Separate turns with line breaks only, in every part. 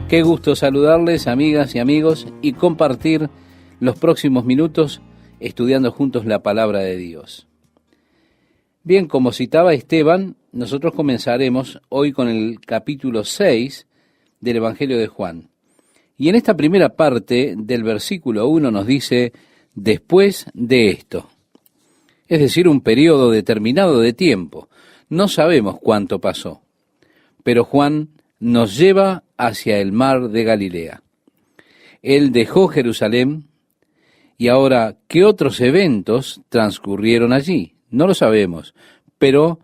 Qué gusto saludarles, amigas y amigos, y compartir los próximos minutos estudiando juntos la palabra de Dios. Bien, como citaba Esteban, nosotros comenzaremos hoy con el capítulo 6 del Evangelio de Juan. Y en esta primera parte del versículo 1 nos dice, después de esto. Es decir, un periodo determinado de tiempo. No sabemos cuánto pasó, pero Juan nos lleva hacia el mar de Galilea. Él dejó Jerusalén y ahora, ¿qué otros eventos transcurrieron allí? No lo sabemos, pero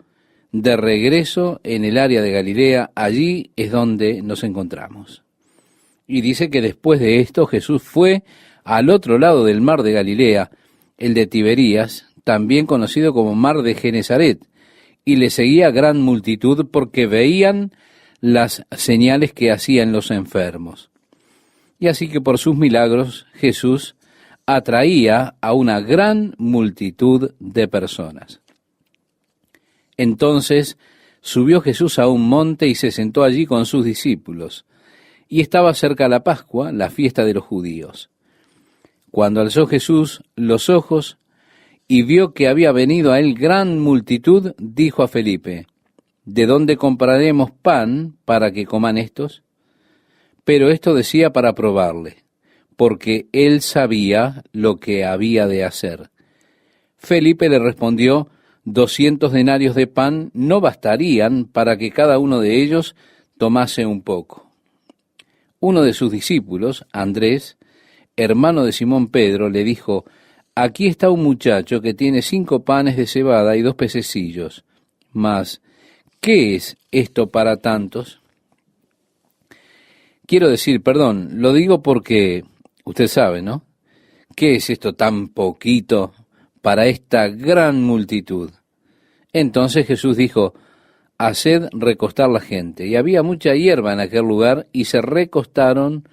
de regreso en el área de Galilea, allí es donde nos encontramos. Y dice que después de esto Jesús fue al otro lado del mar de Galilea, el de Tiberías, también conocido como mar de Genesaret, y le seguía gran multitud porque veían las señales que hacían los enfermos. Y así que por sus milagros Jesús atraía a una gran multitud de personas. Entonces subió Jesús a un monte y se sentó allí con sus discípulos. Y estaba cerca la Pascua, la fiesta de los judíos. Cuando alzó Jesús los ojos y vio que había venido a él gran multitud, dijo a Felipe, ¿de dónde compraremos pan para que coman estos? Pero esto decía para probarle, porque él sabía lo que había de hacer. Felipe le respondió, 200 denarios de pan no bastarían para que cada uno de ellos tomase un poco. Uno de sus discípulos, Andrés, hermano de Simón Pedro, le dijo, aquí está un muchacho que tiene 5 panes de cebada y 2 pececillos, mas ¿qué es esto para tantos? Quiero decir, lo digo porque usted sabe, ¿no? ¿Qué es esto tan poquito para esta gran multitud? Entonces Jesús dijo, haced recostar la gente. Y había mucha hierba en aquel lugar, y se recostaron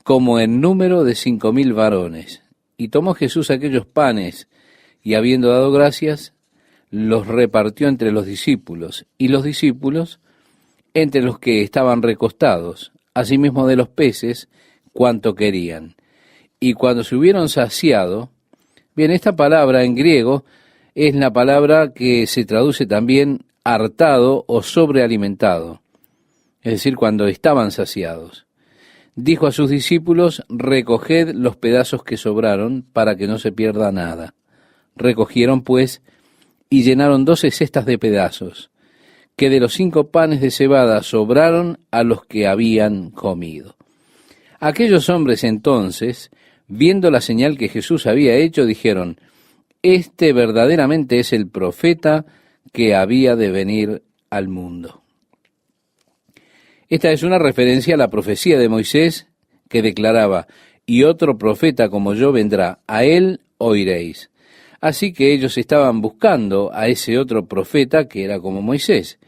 como en número de 5,000 varones. Y tomó Jesús aquellos panes, y habiendo dado gracias, los repartió entre los discípulos, y los discípulos entre los que estaban recostados, asimismo de los peces, cuanto querían. Y cuando se hubieron saciado, bien, esta palabra en griego es la palabra que se traduce también hartado o sobrealimentado, es decir, cuando estaban saciados. Dijo a sus discípulos, recoged los pedazos que sobraron para que no se pierda nada. Recogieron, pues, y llenaron 12 cestas de pedazos, que de los 5 panes de cebada sobraron a los que habían comido. Aquellos hombres entonces, viendo la señal que Jesús había hecho, dijeron, este verdaderamente es el profeta que había de venir al mundo. Esta es una referencia a la profecía de Moisés que declaraba, y otro profeta como yo vendrá, a él oiréis. Así que ellos estaban buscando a ese otro profeta que era como Moisés.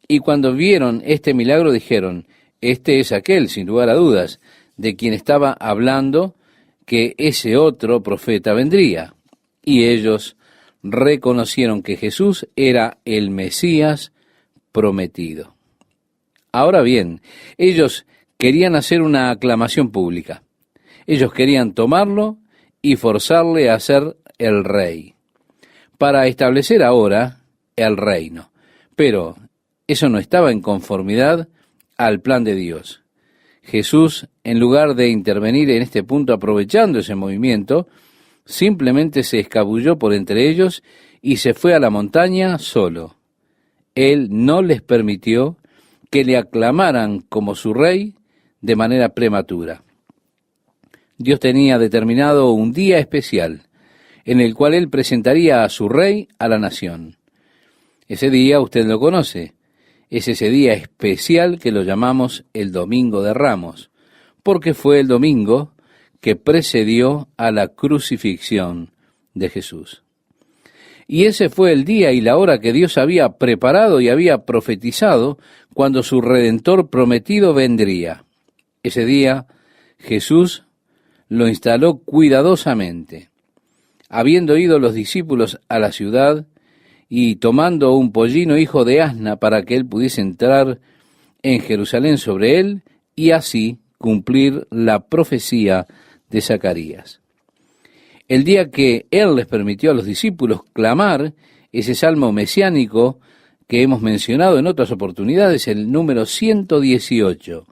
Y cuando vieron este milagro dijeron, este es aquel, sin lugar a dudas, de quien estaba hablando que ese otro profeta vendría. Y ellos reconocieron que Jesús era el Mesías prometido. Ahora bien, ellos querían hacer una aclamación pública. Ellos querían tomarlo y forzarle a ser el rey, para establecer ahora el reino. Pero eso no estaba en conformidad al plan de Dios. Jesús, en lugar de intervenir en este punto aprovechando ese movimiento, simplemente se escabulló por entre ellos y se fue a la montaña solo. Él no les permitió que le aclamaran como su rey de manera prematura. Dios tenía determinado un día especial en el cual él presentaría a su rey a la nación. Ese día usted lo conoce, es ese día especial que lo llamamos el Domingo de Ramos, porque fue el domingo que precedió a la crucifixión de Jesús. Y ese fue el día y la hora que Dios había preparado y había profetizado cuando su Redentor prometido vendría. Ese día Jesús lo instaló cuidadosamente. Habiendo ido los discípulos a la ciudad y tomando un pollino hijo de asna para que él pudiese entrar en Jerusalén sobre él, y así cumplir la profecía de Zacarías. El día que Él les permitió a los discípulos clamar ese salmo mesiánico que hemos mencionado en otras oportunidades, el número 118,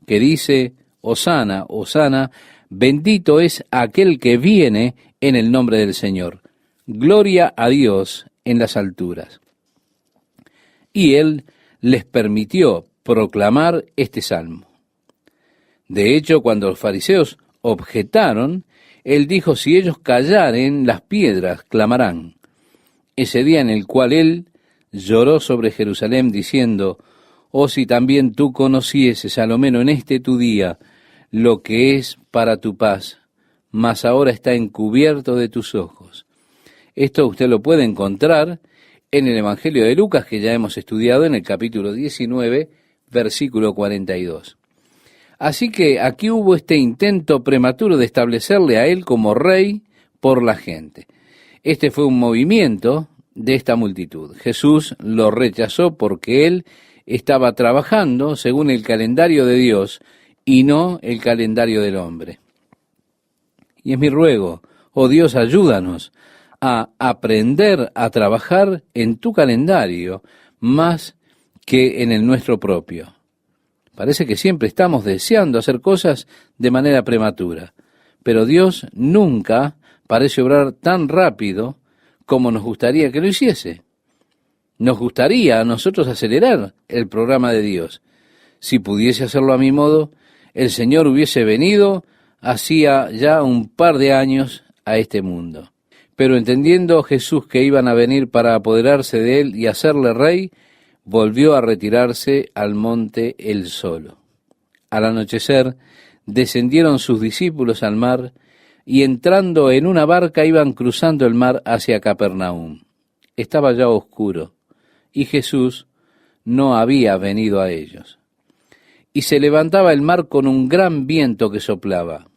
que dice: Hosana, Hosana, bendito es aquel que viene en el nombre del Señor. Gloria a Dios en las alturas. Y Él les permitió proclamar este salmo. De hecho, cuando los fariseos objetaron, Él dijo: si ellos callaren, las piedras clamarán. Ese día en el cual Él lloró sobre Jerusalén diciendo: oh, si también tú conocieses, a lo menos en este tu día, lo que es para tu paz, mas ahora está encubierto de tus ojos. Esto usted lo puede encontrar en el Evangelio de Lucas, que ya hemos estudiado en el capítulo 19, versículo 42. Así que aquí hubo este intento prematuro de establecerle a Él como rey por la gente. Este fue un movimiento de esta multitud. Jesús lo rechazó porque Él estaba trabajando según el calendario de Dios y no el calendario del hombre. Y es mi ruego: oh Dios, ayúdanos a aprender a trabajar en tu calendario más que en el nuestro propio. Parece que siempre estamos deseando hacer cosas de manera prematura, pero Dios nunca parece obrar tan rápido como nos gustaría que lo hiciese. Nos gustaría a nosotros acelerar el programa de Dios. Si pudiese hacerlo a mi modo, el Señor hubiese venido hacía ya un par de años a este mundo. Pero entendiendo Jesús que iban a venir para apoderarse de Él y hacerle rey, volvió a retirarse al monte él solo. Al anochecer, descendieron sus discípulos al mar, y entrando en una barca iban cruzando el mar hacia Capernaum. Estaba ya oscuro, y Jesús no había venido a ellos. Y se levantaba el mar con un gran viento que soplaba.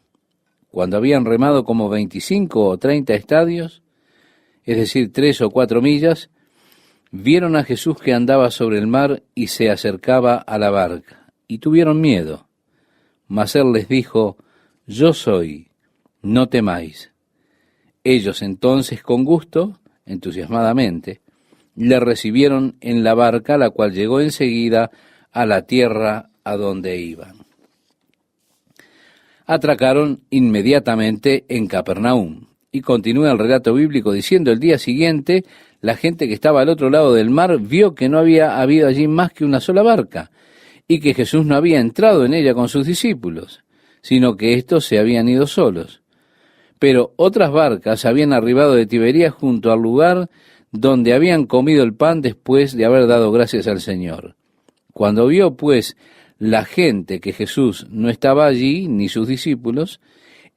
Cuando habían remado como 25 o 30 estadios, es decir, 3 o 4 millas, vieron a Jesús que andaba sobre el mar y se acercaba a la barca, y tuvieron miedo. Mas Él les dijo: yo soy, no temáis. Ellos entonces, con gusto, entusiasmadamente, le recibieron en la barca, la cual llegó enseguida a la tierra a donde iban. Atracaron inmediatamente en Capernaum. Y continúa el relato bíblico diciendo: el día siguiente, la gente que estaba al otro lado del mar vio que no había habido allí más que una sola barca, y que Jesús no había entrado en ella con sus discípulos, sino que éstos se habían ido solos. Pero otras barcas habían arribado de Tiberías junto al lugar donde habían comido el pan después de haber dado gracias al Señor. Cuando vio, pues, la gente que Jesús no estaba allí, ni sus discípulos,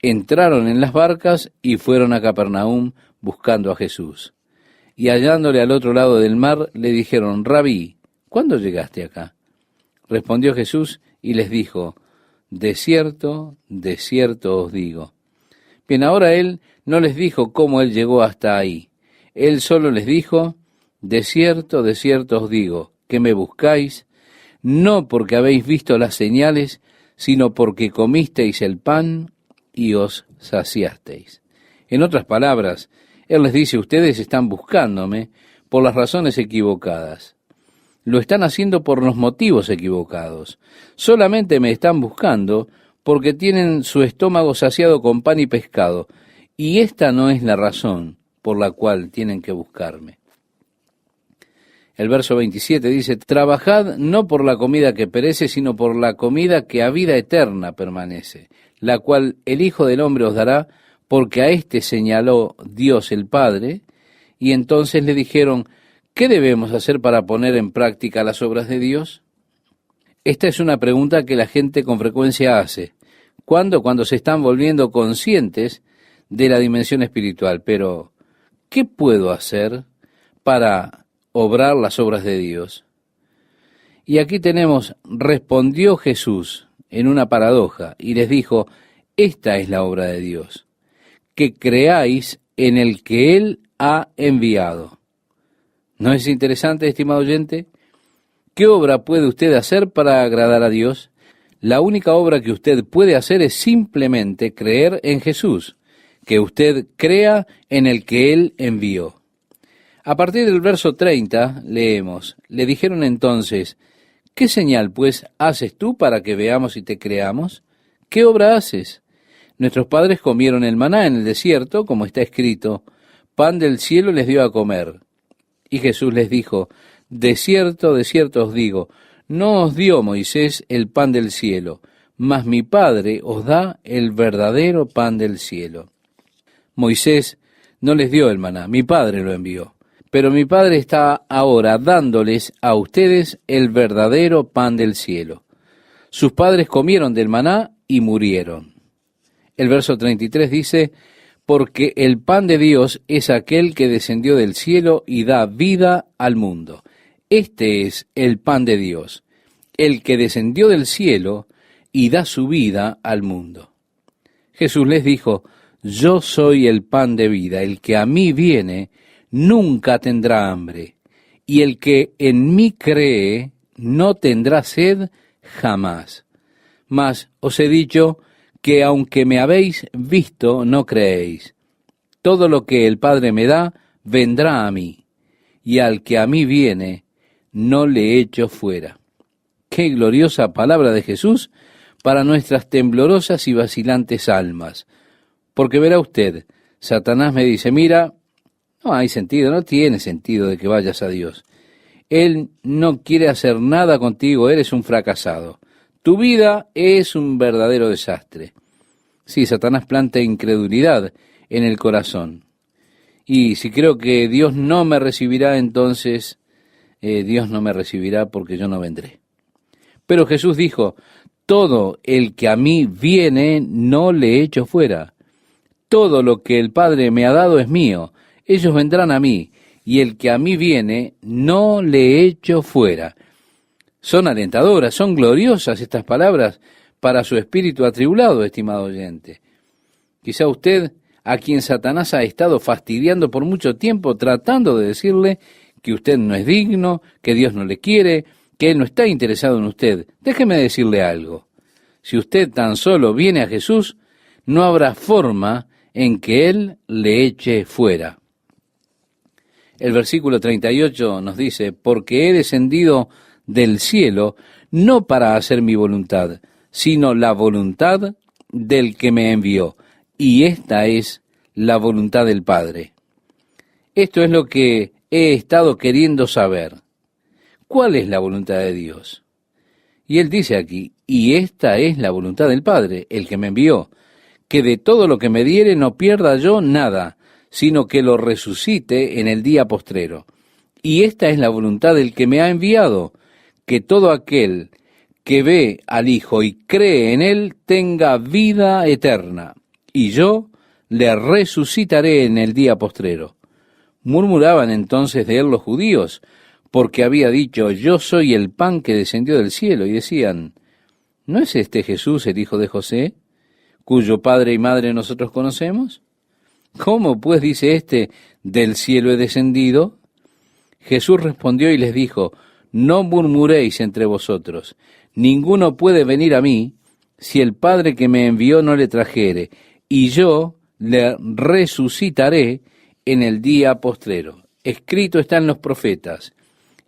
entraron en las barcas y fueron a Capernaum buscando a Jesús. Y hallándole al otro lado del mar, le dijeron: Rabí, ¿cuándo llegaste acá? Respondió Jesús y les dijo: de cierto os digo. Bien, ahora Él no les dijo cómo Él llegó hasta ahí. Él solo les dijo: de cierto os digo, que me buscáis, no porque habéis visto las señales, sino porque comisteis el pan y os saciasteis. En otras palabras, Él les dice: ustedes están buscándome por las razones equivocadas. Lo están haciendo por los motivos equivocados. Solamente me están buscando porque tienen su estómago saciado con pan y pescado, y esta no es la razón por la cual tienen que buscarme. El verso 27 dice: trabajad no por la comida que perece, sino por la comida que a vida eterna permanece, la cual el Hijo del Hombre os dará, porque a éste señaló Dios el Padre. Y entonces le dijeron: ¿qué debemos hacer para poner en práctica las obras de Dios? Esta es una pregunta que la gente con frecuencia hace. ¿Cuándo? Cuando se están volviendo conscientes de la dimensión espiritual. Pero, ¿qué puedo hacer para obrar las obras de Dios? Y aquí tenemos: respondió Jesús en una paradoja y les dijo: esta es la obra de Dios, que creáis en el que Él ha enviado. ¿No es interesante, estimado oyente? ¿Qué obra puede usted hacer para agradar a Dios? La única obra que usted puede hacer es simplemente creer en Jesús, que usted crea en el que Él envió. A partir del verso 30 leemos, le dijeron entonces, ¿qué señal pues haces tú para que veamos y te creamos? ¿Qué obra haces? Nuestros padres comieron el maná en el desierto, como está escrito, pan del cielo les dio a comer. Y Jesús les dijo, de cierto os digo, no os dio Moisés el pan del cielo, mas mi Padre os da el verdadero pan del cielo. Moisés no les dio el maná, mi Padre lo envió. Pero mi Padre está ahora dándoles a ustedes el verdadero pan del cielo. Sus padres comieron del maná y murieron. El verso 33 dice, porque el pan de Dios es aquel que descendió del cielo y da vida al mundo. Este es el pan de Dios, el que descendió del cielo y da su vida al mundo. Jesús les dijo, yo soy el pan de vida, el que a mí viene nunca tendrá hambre, y el que en mí cree no tendrá sed jamás. Mas os he dicho que aunque me habéis visto, no creéis. Todo lo que el Padre me da, vendrá a mí, y al que a mí viene, no le echo fuera. Qué gloriosa palabra de Jesús para nuestras temblorosas y vacilantes almas. Porque verá usted, Satanás me dice, mira, no hay sentido, no tiene sentido de que vayas a Dios. Él no quiere hacer nada contigo, eres un fracasado. Tu vida es un verdadero desastre. Sí, Satanás planta incredulidad en el corazón. Y si creo que Dios no me recibirá, entonces Dios no me recibirá porque yo no vendré. Pero Jesús dijo, todo el que a mí viene no le echo fuera. Todo lo que el Padre me ha dado es mío. Ellos vendrán a mí, y el que a mí viene, no le echo fuera. Son alentadoras, son gloriosas estas palabras para su espíritu atribulado, estimado oyente. Quizá usted, a quien Satanás ha estado fastidiando por mucho tiempo, tratando de decirle que usted no es digno, que Dios no le quiere, que Él no está interesado en usted. Déjeme decirle algo. Si usted tan solo viene a Jesús, no habrá forma en que Él le eche fuera. El versículo 38 nos dice, porque he descendido del cielo no para hacer mi voluntad, sino la voluntad del que me envió. Y esta es la voluntad del Padre. Esto es lo que he estado queriendo saber. ¿Cuál es la voluntad de Dios? Y Él dice aquí, y esta es la voluntad del Padre, el que me envió, que de todo lo que me diere no pierda yo nada, sino que lo resucite en el día postrero. Y esta es la voluntad del que me ha enviado, que todo aquel que ve al Hijo y cree en Él tenga vida eterna, y yo le resucitaré en el día postrero. Murmuraban entonces de Él los judíos, porque había dicho, yo soy el pan que descendió del cielo, y decían, ¿no es este Jesús el hijo de José, cuyo padre y madre nosotros conocemos? ¿Cómo pues dice éste, del cielo he descendido? Jesús respondió y les dijo, no murmuréis entre vosotros, ninguno puede venir a mí si el Padre que me envió no le trajere, y yo le resucitaré en el día postrero. Escrito está en los profetas,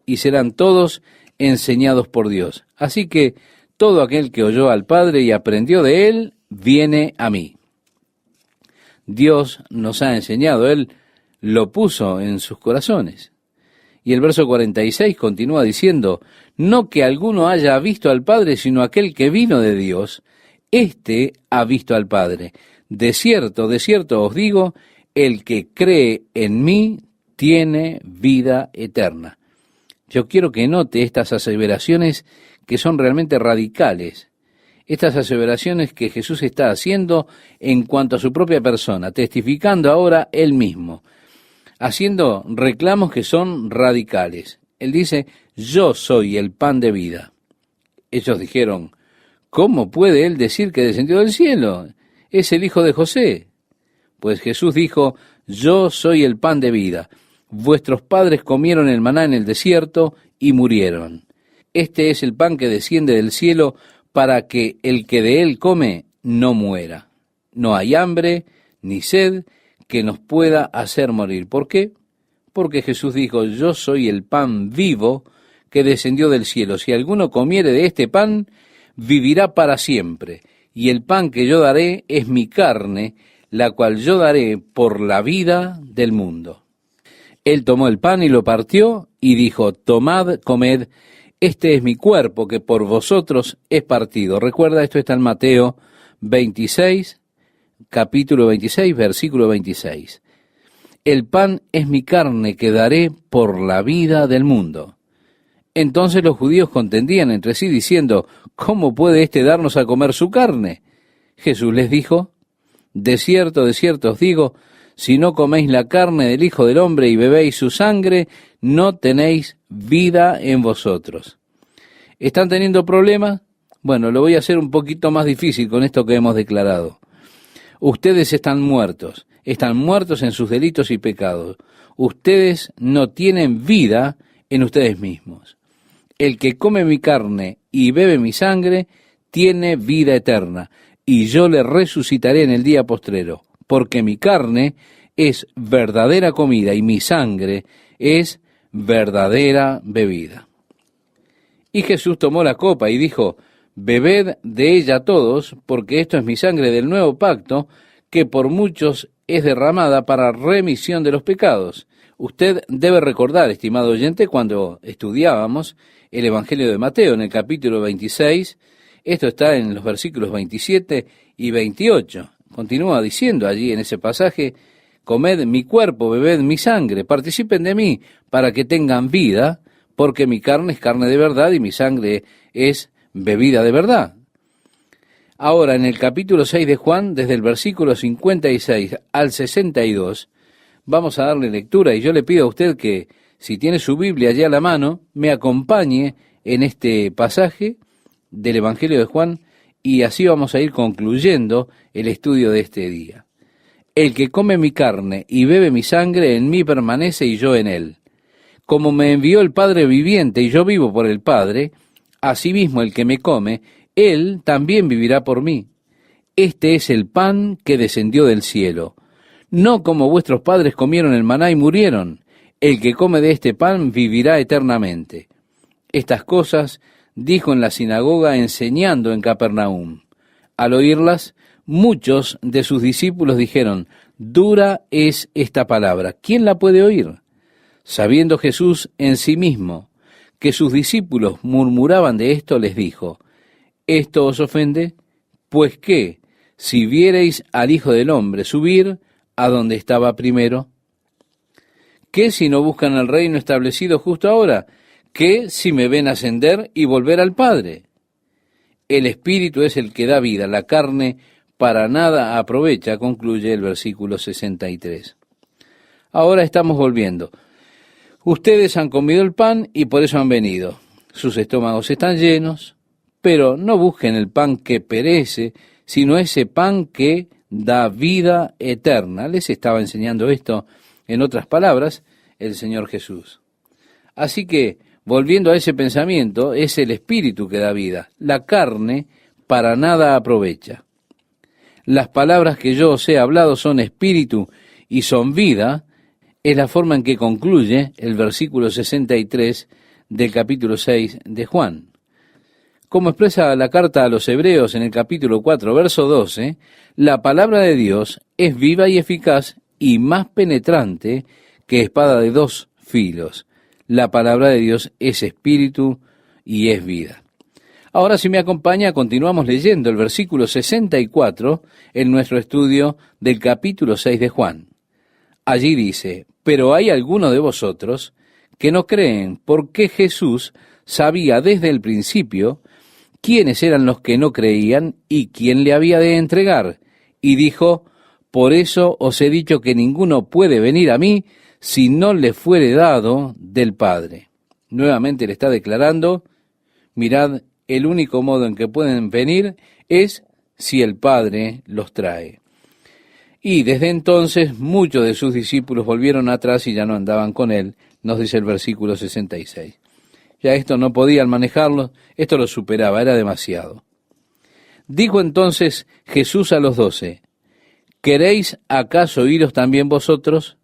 y serán todos enseñados por Dios. Así que todo aquel que oyó al Padre y aprendió de Él, viene a mí. Dios nos ha enseñado, Él lo puso en sus corazones. Y el verso 46 continúa diciendo, no que alguno haya visto al Padre, sino aquel que vino de Dios, éste ha visto al Padre. De cierto os digo, el que cree en mí tiene vida eterna. Yo quiero que note estas aseveraciones que son realmente radicales. Estas aseveraciones que Jesús está haciendo en cuanto a su propia persona, testificando ahora Él mismo, haciendo reclamos que son radicales. Él dice, yo soy el pan de vida. Ellos dijeron, ¿cómo puede Él decir que descendió del cielo? Es el hijo de José. Pues Jesús dijo, yo soy el pan de vida. Vuestros padres comieron el maná en el desierto y murieron. Este es el pan que desciende del cielo para que el que de él come no muera. No hay hambre ni sed que nos pueda hacer morir. ¿Por qué? Porque Jesús dijo, yo soy el pan vivo que descendió del cielo. Si alguno comiere de este pan, vivirá para siempre. Y el pan que yo daré es mi carne, la cual yo daré por la vida del mundo. Él tomó el pan y lo partió y dijo, tomad, comed, este es mi cuerpo que por vosotros es partido. Recuerda, esto está en Mateo 26, capítulo 26, versículo 26. El pan es mi carne que daré por la vida del mundo. Entonces los judíos contendían entre sí diciendo, ¿cómo puede éste darnos a comer su carne? Jesús les dijo, de cierto os digo, si no coméis la carne del Hijo del Hombre y bebéis su sangre, no tenéis vida en vosotros. ¿Están teniendo problemas? Bueno, lo voy a hacer un poquito más difícil con esto que hemos declarado. Ustedes están muertos en sus delitos y pecados. Ustedes no tienen vida en ustedes mismos. El que come mi carne y bebe mi sangre, tiene vida eterna, y yo le resucitaré en el día postrero, porque mi carne es verdadera comida y mi sangre es verdadera bebida. Y Jesús tomó la copa y dijo, bebed de ella todos, porque esto es mi sangre del nuevo pacto, que por muchos es derramada para remisión de los pecados. Usted debe recordar, estimado oyente, cuando estudiábamos el Evangelio de Mateo en el capítulo 26, esto está en los versículos 27 y 28. Continúa diciendo allí en ese pasaje, comed mi cuerpo, bebed mi sangre, participen de mí para que tengan vida, porque mi carne es carne de verdad y mi sangre es bebida de verdad. Ahora, en el capítulo 6 de Juan, desde el versículo 56 al 62, vamos a darle lectura y yo le pido a usted que, si tiene su Biblia allí a la mano, me acompañe en este pasaje del Evangelio de Juan y así vamos a ir concluyendo el estudio de este día. El que come mi carne y bebe mi sangre, en mí permanece y yo en él. Como me envió el Padre viviente y yo vivo por el Padre, asimismo el que me come, él también vivirá por mí. Este es el pan que descendió del cielo. No como vuestros padres comieron el maná y murieron. El que come de este pan vivirá eternamente. Estas cosas dijo en la sinagoga enseñando en Capernaum. Al oírlas, muchos de sus discípulos dijeron, dura es esta palabra, ¿quién la puede oír? Sabiendo Jesús en sí mismo que sus discípulos murmuraban de esto, les dijo, ¿esto os ofende? Pues qué, si viereis al Hijo del Hombre subir a donde estaba primero, ¿qué si no buscan el reino establecido justo ahora? ¿Qué si me ven ascender y volver al Padre? El Espíritu es el que da vida, la carne para nada aprovecha, concluye el versículo 63. Ahora estamos volviendo. Ustedes han comido el pan y por eso han venido. Sus estómagos están llenos, pero no busquen el pan que perece, sino ese pan que da vida eterna. Les estaba enseñando esto, en otras palabras, el Señor Jesús. Así que, volviendo a ese pensamiento, es el Espíritu que da vida. La carne para nada aprovecha. Las palabras que yo os he hablado son espíritu y son vida, es la forma en que concluye el versículo 63 del capítulo 6 de Juan. Como expresa la carta a los Hebreos en el capítulo 4, verso 12, la palabra de Dios es viva y eficaz y más penetrante que espada de dos filos. La palabra de Dios es espíritu y es vida. Ahora, si me acompaña, continuamos leyendo el versículo 64 en nuestro estudio del capítulo 6 de Juan. Allí dice, pero hay algunos de vosotros que no creen, porque Jesús sabía desde el principio quiénes eran los que no creían y quién le había de entregar. Y dijo, por eso os he dicho que ninguno puede venir a mí si no le fuere dado del Padre. Nuevamente le está declarando, mirad, el único modo en que pueden venir es si el Padre los trae. Y desde entonces muchos de sus discípulos volvieron atrás y ya no andaban con él, nos dice el versículo 66. Ya esto no podían manejarlo, esto lo superaba, era demasiado. Dijo entonces Jesús a los 12, ¿queréis acaso iros también vosotros?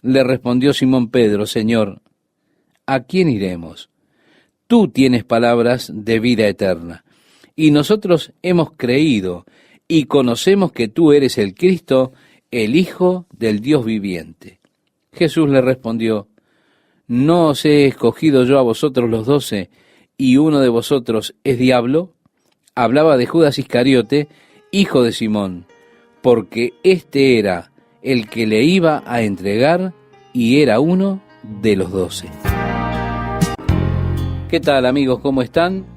Le respondió Simón Pedro, Señor, ¿a quién iremos? Tú tienes palabras de vida eterna, y nosotros hemos creído y conocemos que tú eres el Cristo, el Hijo del Dios viviente. Jesús le respondió, ¿no os he escogido yo a vosotros los 12, y uno de vosotros es diablo? Hablaba de Judas Iscariote, hijo de Simón, porque éste era el que le iba a entregar y era uno de los 12. ¿Qué tal, amigos? ¿Cómo están?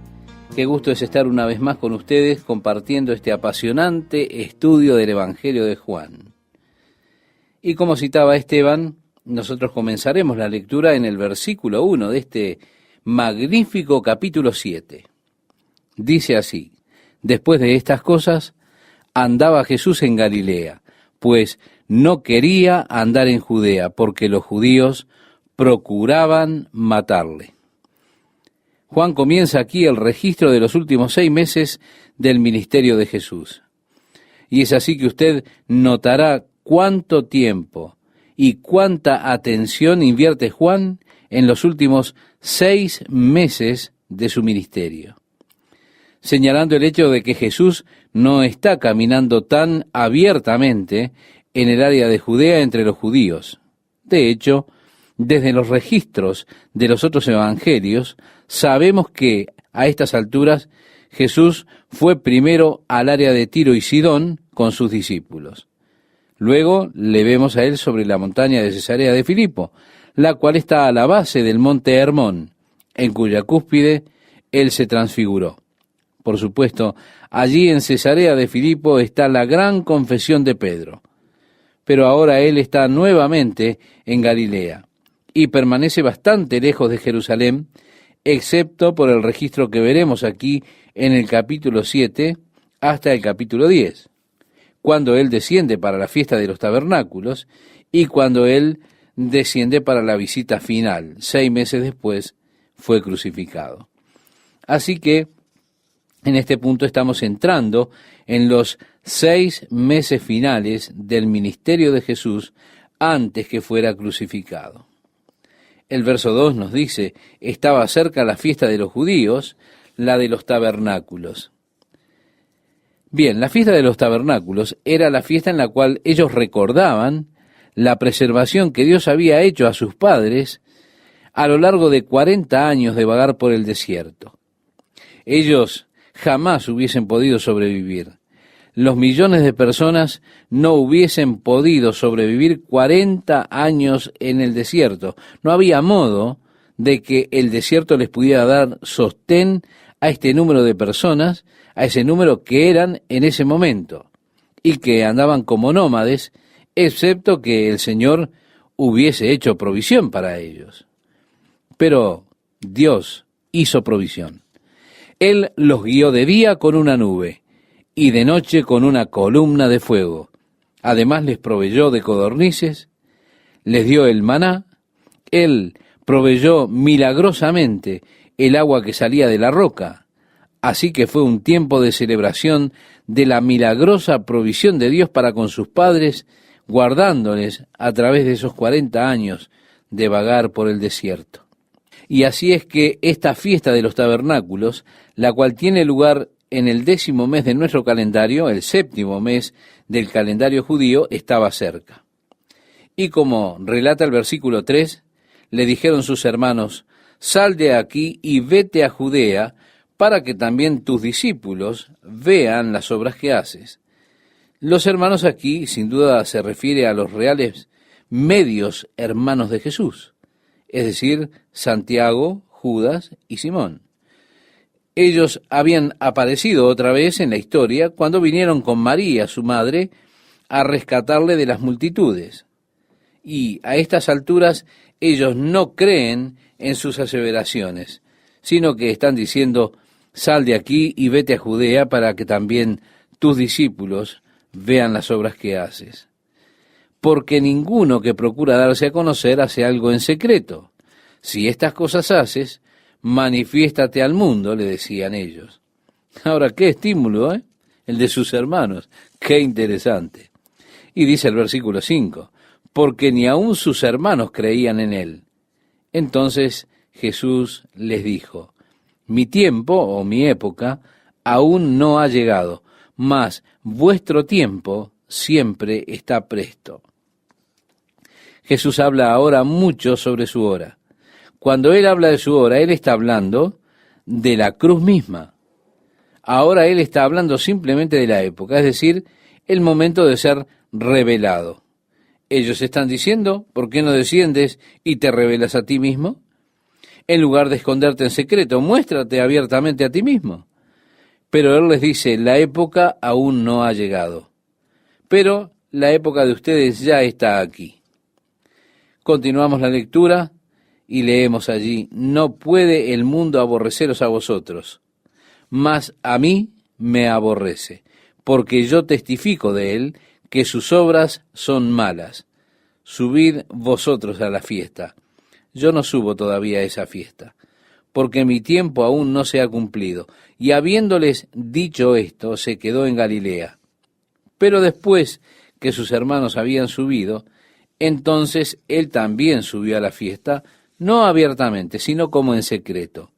Qué gusto es estar una vez más con ustedes compartiendo este apasionante estudio del Evangelio de Juan. Y como citaba Esteban, nosotros comenzaremos la lectura en el versículo 1 de este magnífico capítulo 7. Dice así: después de estas cosas, andaba Jesús en Galilea, pues no quería andar en Judea, porque los judíos procuraban matarle. Juan comienza aquí el registro de los últimos 6 meses del ministerio de Jesús. Y es así que usted notará cuánto tiempo y cuánta atención invierte Juan en los últimos 6 meses de su ministerio, señalando el hecho de que Jesús no está caminando tan abiertamente en el área de Judea entre los judíos. De hecho, desde los registros de los otros evangelios, sabemos que a estas alturas Jesús fue primero al área de Tiro y Sidón con sus discípulos. Luego le vemos a él sobre la montaña de Cesarea de Filipo, la cual está a la base del monte Hermón, en cuya cúspide él se transfiguró. Por supuesto, allí en Cesarea de Filipo está la gran confesión de Pedro. Pero ahora él está nuevamente en Galilea y permanece bastante lejos de Jerusalén, excepto por el registro que veremos aquí en el capítulo 7 hasta el capítulo 10, cuando él desciende para la fiesta de los tabernáculos y cuando él desciende para la visita final. 6 meses después fue crucificado. Así que en este punto estamos entrando en los 6 meses finales del ministerio de Jesús antes que fuera crucificado. El verso 2 nos dice, estaba cerca la fiesta de los judíos, la de los tabernáculos. Bien, la fiesta de los tabernáculos era la fiesta en la cual ellos recordaban la preservación que Dios había hecho a sus padres a lo largo de 40 años de vagar por el desierto. Ellos jamás hubiesen podido sobrevivir. Los millones de personas no hubiesen podido sobrevivir 40 años en el desierto. No había modo de que el desierto les pudiera dar sostén a este número de personas, a ese número que eran en ese momento, y que andaban como nómades, excepto que el Señor hubiese hecho provisión para ellos. Pero Dios hizo provisión. Él los guió de día con una nube y de noche con una columna de fuego. Además les proveyó de codornices, les dio el maná, Él proveyó milagrosamente el agua que salía de la roca. Así que fue un tiempo de celebración de la milagrosa provisión de Dios para con sus padres, guardándoles a través de esos 40 años de vagar por el desierto. Y así es que esta fiesta de los tabernáculos, la cual tiene lugar en el 10º mes de nuestro calendario, el 7º mes del calendario judío, estaba cerca. Y como relata el versículo 3, le dijeron sus hermanos, sal de aquí y vete a Judea, para que también tus discípulos vean las obras que haces. Los hermanos aquí, sin duda, se refiere a los reales medios hermanos de Jesús, es decir, Santiago, Judas y Simón. Ellos habían aparecido otra vez en la historia cuando vinieron con María, su madre, a rescatarle de las multitudes. Y a estas alturas ellos no creen en sus aseveraciones, sino que están diciendo, sal de aquí y vete a Judea para que también tus discípulos vean las obras que haces. Porque ninguno que procura darse a conocer hace algo en secreto. Si estas cosas haces, manifiéstate al mundo, le decían ellos. Ahora, qué estímulo, ¿eh? el de sus hermanos. Qué interesante. Y dice el versículo 5, porque ni aun sus hermanos creían en él. Entonces Jesús les dijo, mi tiempo o mi época aún no ha llegado, mas vuestro tiempo siempre está presto. Jesús habla ahora mucho sobre su hora. Cuando Él habla de su hora, Él está hablando de la cruz misma. Ahora Él está hablando simplemente de la época, es decir, el momento de ser revelado. Ellos están diciendo, ¿por qué no desciendes y te revelas a ti mismo? En lugar de esconderte en secreto, muéstrate abiertamente a ti mismo. Pero Él les dice, la época aún no ha llegado, pero la época de ustedes ya está aquí. Continuamos la lectura y leemos allí, no puede el mundo aborreceros a vosotros, mas a mí me aborrece, porque yo testifico de él que sus obras son malas. Subid vosotros a la fiesta. Yo no subo todavía a esa fiesta, porque mi tiempo aún no se ha cumplido. Y habiéndoles dicho esto, se quedó en Galilea. Pero después que sus hermanos habían subido, entonces él también subió a la fiesta, no abiertamente, sino como en secreto.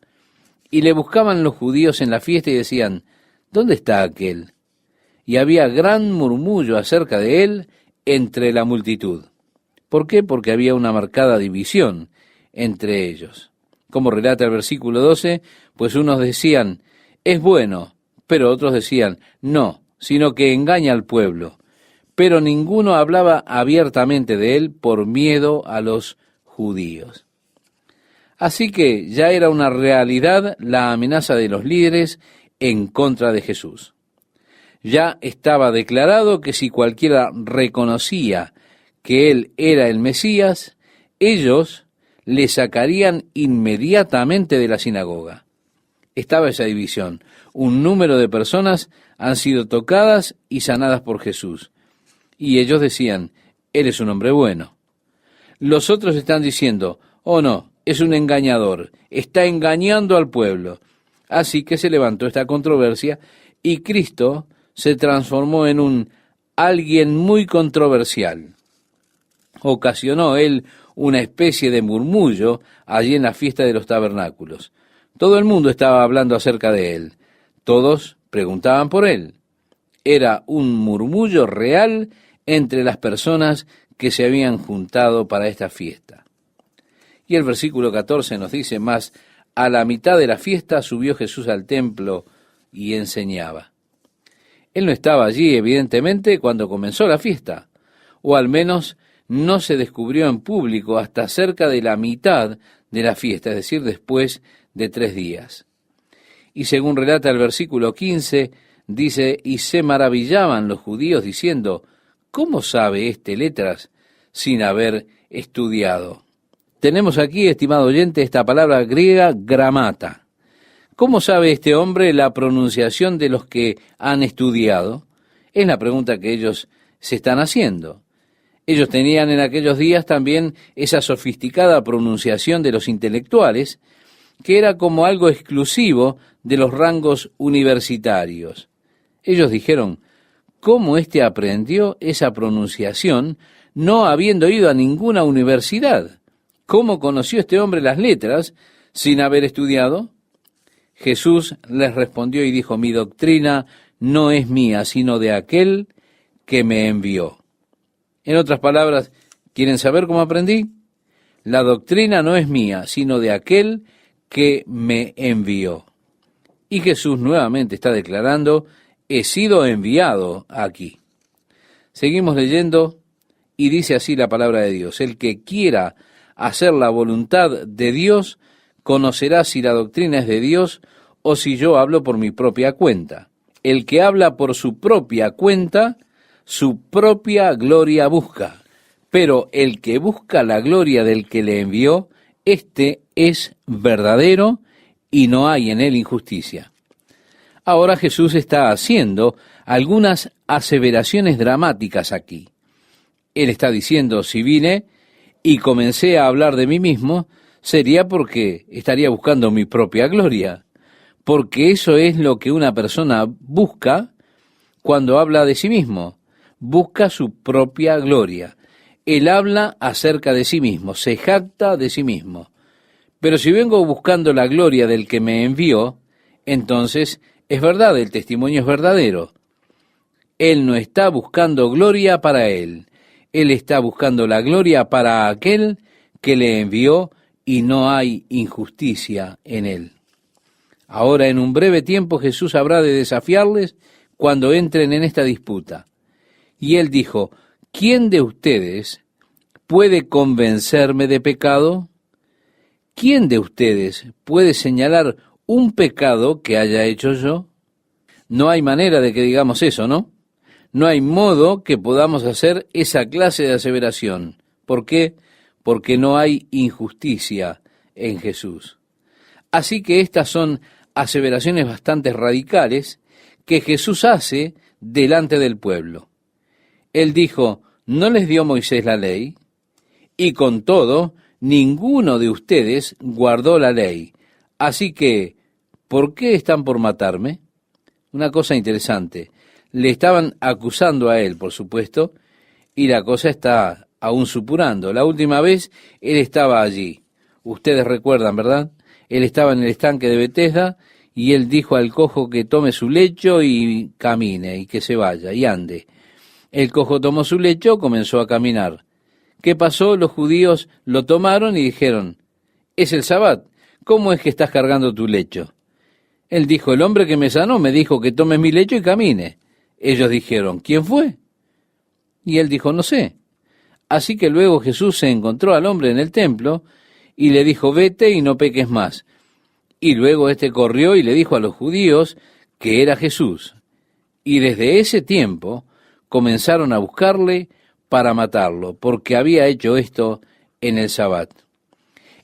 Y le buscaban los judíos en la fiesta y decían, ¿dónde está aquel? Y había gran murmullo acerca de él entre la multitud. ¿Por qué? Porque había una marcada división entre ellos. Como relata el versículo 12, pues unos decían, es bueno, pero otros decían, no, sino que engaña al pueblo. Pero ninguno hablaba abiertamente de él por miedo a los judíos. Así que ya era una realidad la amenaza de los líderes en contra de Jesús. Ya estaba declarado que si cualquiera reconocía que él era el Mesías, ellos le sacarían inmediatamente de la sinagoga. Estaba esa división. Un número de personas han sido tocadas y sanadas por Jesús. Y ellos decían, él es un hombre bueno. Los otros están diciendo, oh no, es un engañador, está engañando al pueblo. Así que se levantó esta controversia y Cristo se transformó en un alguien muy controversial. Ocasionó él una especie de murmullo allí en la fiesta de los tabernáculos. Todo el mundo estaba hablando acerca de él. Todos preguntaban por él. Era un murmullo real entre las personas que se habían juntado para esta fiesta. Y el versículo 14 nos dice más, a la mitad de la fiesta subió Jesús al templo y enseñaba. Él no estaba allí, evidentemente, cuando comenzó la fiesta, o al menos no se descubrió en público hasta cerca de la mitad de la fiesta, es decir, después de 3 días. Y según relata el versículo 15, dice, y se maravillaban los judíos diciendo, ¿cómo sabe este letras sin haber estudiado? Tenemos aquí, estimado oyente, esta palabra griega, gramata. ¿Cómo sabe este hombre la pronunciación de los que han estudiado? Es la pregunta que ellos se están haciendo. Ellos tenían en aquellos días también esa sofisticada pronunciación de los intelectuales, que era como algo exclusivo de los rangos universitarios. Ellos dijeron, ¿cómo éste aprendió esa pronunciación no habiendo ido a ninguna universidad? ¿Cómo conoció este hombre las letras sin haber estudiado? Jesús les respondió y dijo, mi doctrina no es mía, sino de aquel que me envió. En otras palabras, ¿quieren saber cómo aprendí? La doctrina no es mía, sino de aquel que me envió. Y Jesús nuevamente está declarando, he sido enviado aquí. Seguimos leyendo y dice así la palabra de Dios, el que quiera hacer la voluntad de Dios, conocerá si la doctrina es de Dios o si yo hablo por mi propia cuenta. El que habla por su propia cuenta, su propia gloria busca, pero el que busca la gloria del que le envió, este es verdadero y no hay en él injusticia. Ahora Jesús está haciendo algunas aseveraciones dramáticas aquí. Él está diciendo, si vine y comencé a hablar de mí mismo, sería porque estaría buscando mi propia gloria, porque eso es lo que una persona busca cuando habla de sí mismo, busca su propia gloria. Él habla acerca de sí mismo, se jacta de sí mismo. Pero si vengo buscando la gloria del que me envió, entonces es verdad, el testimonio es verdadero. Él no está buscando gloria para él. Él está buscando la gloria para aquel que le envió y no hay injusticia en él. Ahora, en un breve tiempo, Jesús habrá de desafiarles cuando entren en esta disputa. Y él dijo, ¿quién de ustedes puede convencerme de pecado? ¿Quién de ustedes puede señalar un pecado que haya hecho yo? No hay manera de que digamos eso, ¿no? No hay modo que podamos hacer esa clase de aseveración. ¿Por qué? Porque no hay injusticia en Jesús. Así que estas son aseveraciones bastante radicales que Jesús hace delante del pueblo. Él dijo, ¿no les dio Moisés la ley? Y con todo, ninguno de ustedes guardó la ley. Así que, ¿por qué están por matarme? Una cosa interesante. Le estaban acusando a él, por supuesto, y la cosa está aún supurando. La última vez él estaba allí. Ustedes recuerdan, ¿verdad? Él estaba en el estanque de Betesda y él dijo al cojo que tome su lecho y camine y que se vaya y ande. El cojo tomó su lecho, comenzó a caminar. ¿Qué pasó? Los judíos lo tomaron y dijeron, es el Sabbat, ¿cómo es que estás cargando tu lecho? Él dijo, el hombre que me sanó me dijo que tome mi lecho y camine. Ellos dijeron, ¿quién fue? Y él dijo, no sé. Así que luego Jesús se encontró al hombre en el templo y le dijo, vete y no peques más. Y luego éste corrió y le dijo a los judíos que era Jesús. Y desde ese tiempo comenzaron a buscarle para matarlo, porque había hecho esto en el Sabbat.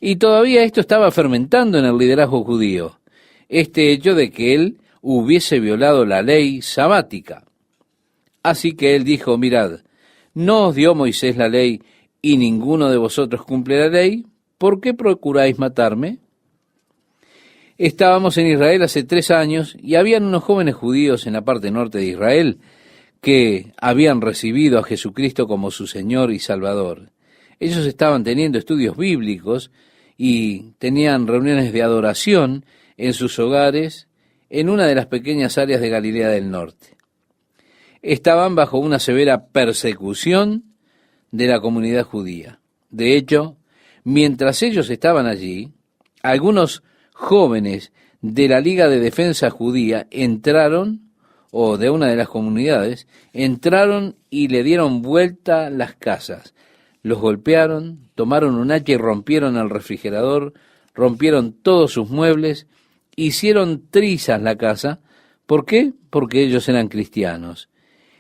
Y todavía esto estaba fermentando en el liderazgo judío, este hecho de que él hubiese violado la ley sabática. Así que él dijo, mirad, ¿no os dio Moisés la ley y ninguno de vosotros cumple la ley? ¿Por qué procuráis matarme? Estábamos en Israel hace 3 años y habían unos jóvenes judíos en la parte norte de Israel que habían recibido a Jesucristo como su Señor y Salvador. Ellos estaban teniendo estudios bíblicos y tenían reuniones de adoración en sus hogares en una de las pequeñas áreas de Galilea del Norte. Estaban bajo una severa persecución de la comunidad judía. De hecho, mientras ellos estaban allí, algunos jóvenes de la Liga de Defensa Judía entraron, o de una de las comunidades, entraron y le dieron vuelta las casas. Los golpearon, tomaron un hacha y rompieron el refrigerador, rompieron todos sus muebles, hicieron trizas la casa. ¿Por qué? Porque ellos eran cristianos.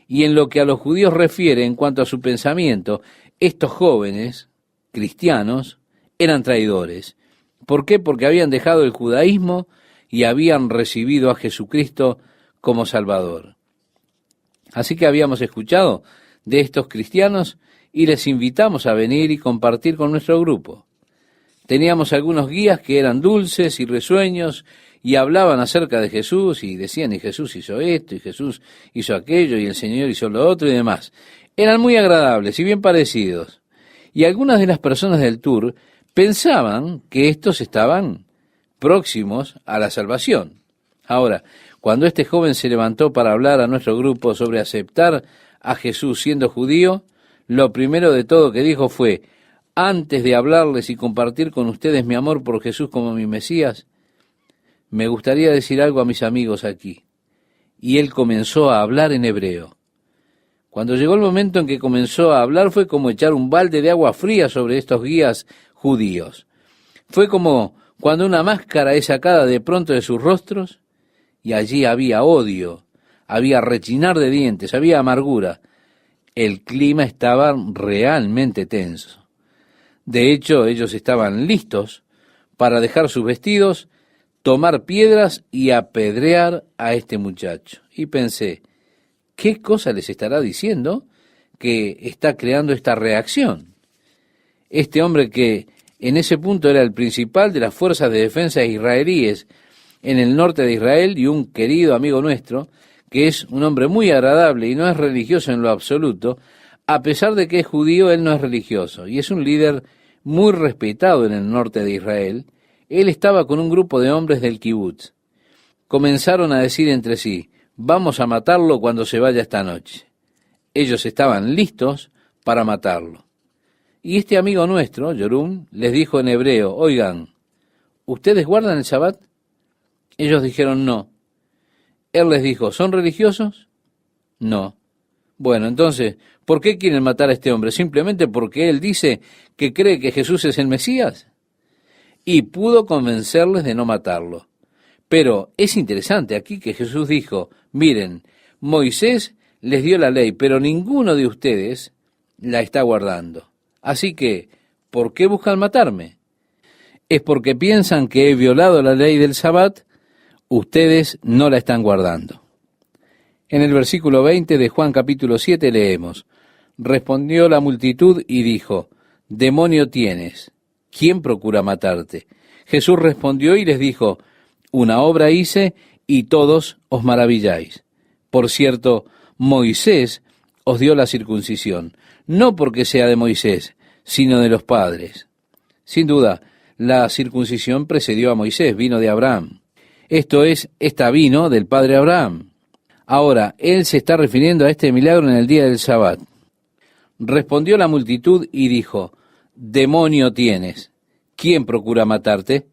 Y en lo que a los judíos refiere en cuanto a su pensamiento, estos jóvenes cristianos eran traidores. ¿Por qué? Porque habían dejado el judaísmo y habían recibido a Jesucristo como Salvador. Así que habíamos escuchado de estos cristianos y les invitamos a venir y compartir con nuestro grupo. Teníamos algunos guías que eran dulces y risueños y hablaban acerca de Jesús y decían, y Jesús hizo esto, y Jesús hizo aquello, y el Señor hizo lo otro y demás. Eran muy agradables y bien parecidos. Y algunas de las personas del tour pensaban que estos estaban próximos a la salvación. Ahora, cuando este joven se levantó para hablar a nuestro grupo sobre aceptar a Jesús siendo judío, lo primero de todo que dijo fue, antes de hablarles y compartir con ustedes mi amor por Jesús como mi Mesías, me gustaría decir algo a mis amigos aquí. Y él comenzó a hablar en hebreo. Cuando llegó el momento en que comenzó a hablar fue como echar un balde de agua fría sobre estos guías judíos. Fue como cuando una máscara es sacada de pronto de sus rostros y allí había odio, había rechinar de dientes, había amargura. El clima estaba realmente tenso. De hecho, ellos estaban listos para dejar sus vestidos, tomar piedras y apedrear a este muchacho. Y pensé, ¿qué cosa les estará diciendo que está creando esta reacción? Este hombre que en ese punto era el principal de las fuerzas de defensa israelíes en el norte de Israel y un querido amigo nuestro, que es un hombre muy agradable y no es religioso en lo absoluto. A pesar de que es judío, él no es religioso y es un líder muy respetado en el norte de Israel. Él estaba con un grupo de hombres del kibutz. Comenzaron a decir entre sí: vamos a matarlo cuando se vaya esta noche. Ellos estaban listos para matarlo. Y este amigo nuestro, Yorum, les dijo en hebreo: oigan, ¿ustedes guardan el Shabbat? Ellos dijeron no. Él les dijo: ¿son religiosos? No. Bueno, entonces, ¿por qué quieren matar a este hombre? ¿Simplemente porque él dice que cree que Jesús es el Mesías? Y pudo convencerles de no matarlo. Pero es interesante aquí que Jesús dijo: miren, Moisés les dio la ley, pero ninguno de ustedes la está guardando. Así que, ¿por qué buscan matarme? Es porque piensan que he violado la ley del Sabbat. Ustedes no la están guardando. En el versículo 20 de Juan capítulo 7 leemos: respondió la multitud y dijo: demonio tienes, ¿quién procura matarte? Jesús respondió y les dijo: una obra hice y todos os maravilláis. Por cierto, Moisés os dio la circuncisión, no porque sea de Moisés, sino de los padres. Sin duda, la circuncisión precedió a Moisés, vino de Abraham. Esto es, esta vino del padre Abraham. Ahora, él se está refiriendo a este milagro en el día del Sabbat. Respondió la multitud y dijo: demonio tienes, ¿quién procura matarte?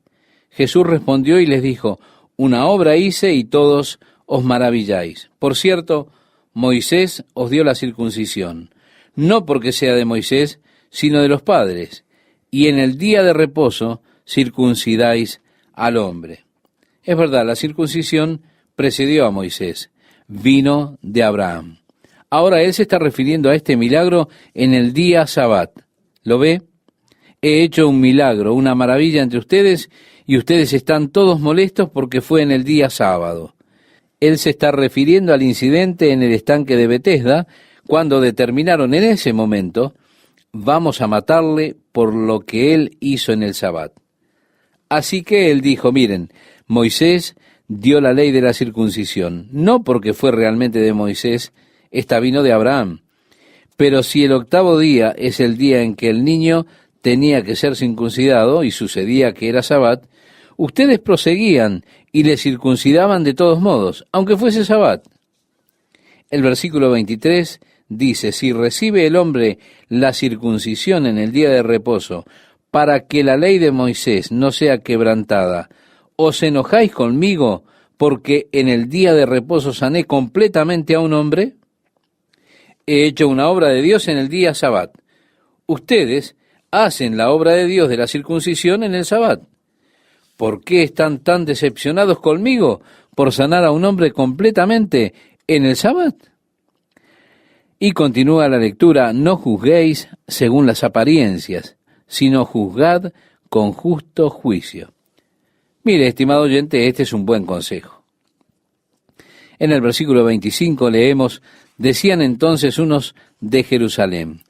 Jesús respondió y les dijo: una obra hice y todos os maravilláis. Por cierto, Moisés os dio la circuncisión, no porque sea de Moisés, sino de los padres, y en el día de reposo circuncidáis al hombre. Es verdad, la circuncisión precedió a Moisés, vino de Abraham. Ahora él se está refiriendo a este milagro en el día Sabbat. ¿Lo ve? He hecho un milagro, una maravilla entre ustedes, y ustedes están todos molestos porque fue en el día sábado. Él se está refiriendo al incidente en el estanque de Betesda, cuando determinaron en ese momento: vamos a matarle por lo que él hizo en el Sabbat. Así que él dijo: miren, Moisés dio la ley de la circuncisión, no porque fue realmente de Moisés, esta vino de Abraham. Pero si el octavo día es el día en que el niño tenía que ser circuncidado, y sucedía que era Sabbat, ustedes proseguían y le circuncidaban de todos modos, aunque fuese Sabbat. El versículo 23 dice: si recibe el hombre la circuncisión en el día de reposo, para que la ley de Moisés no sea quebrantada, ¿os enojáis conmigo porque en el día de reposo sané completamente a un hombre? He hecho una obra de Dios en el día Sabbat. Ustedes hacen la obra de Dios de la circuncisión en el Sabbat. ¿Por qué están tan decepcionados conmigo por sanar a un hombre completamente en el Sabbat? Y continúa la lectura: no juzguéis según las apariencias, sino juzgad con justo juicio. Mire, estimado oyente, este es un buen consejo. En el versículo 25 leemos: decían entonces unos de Jerusalén: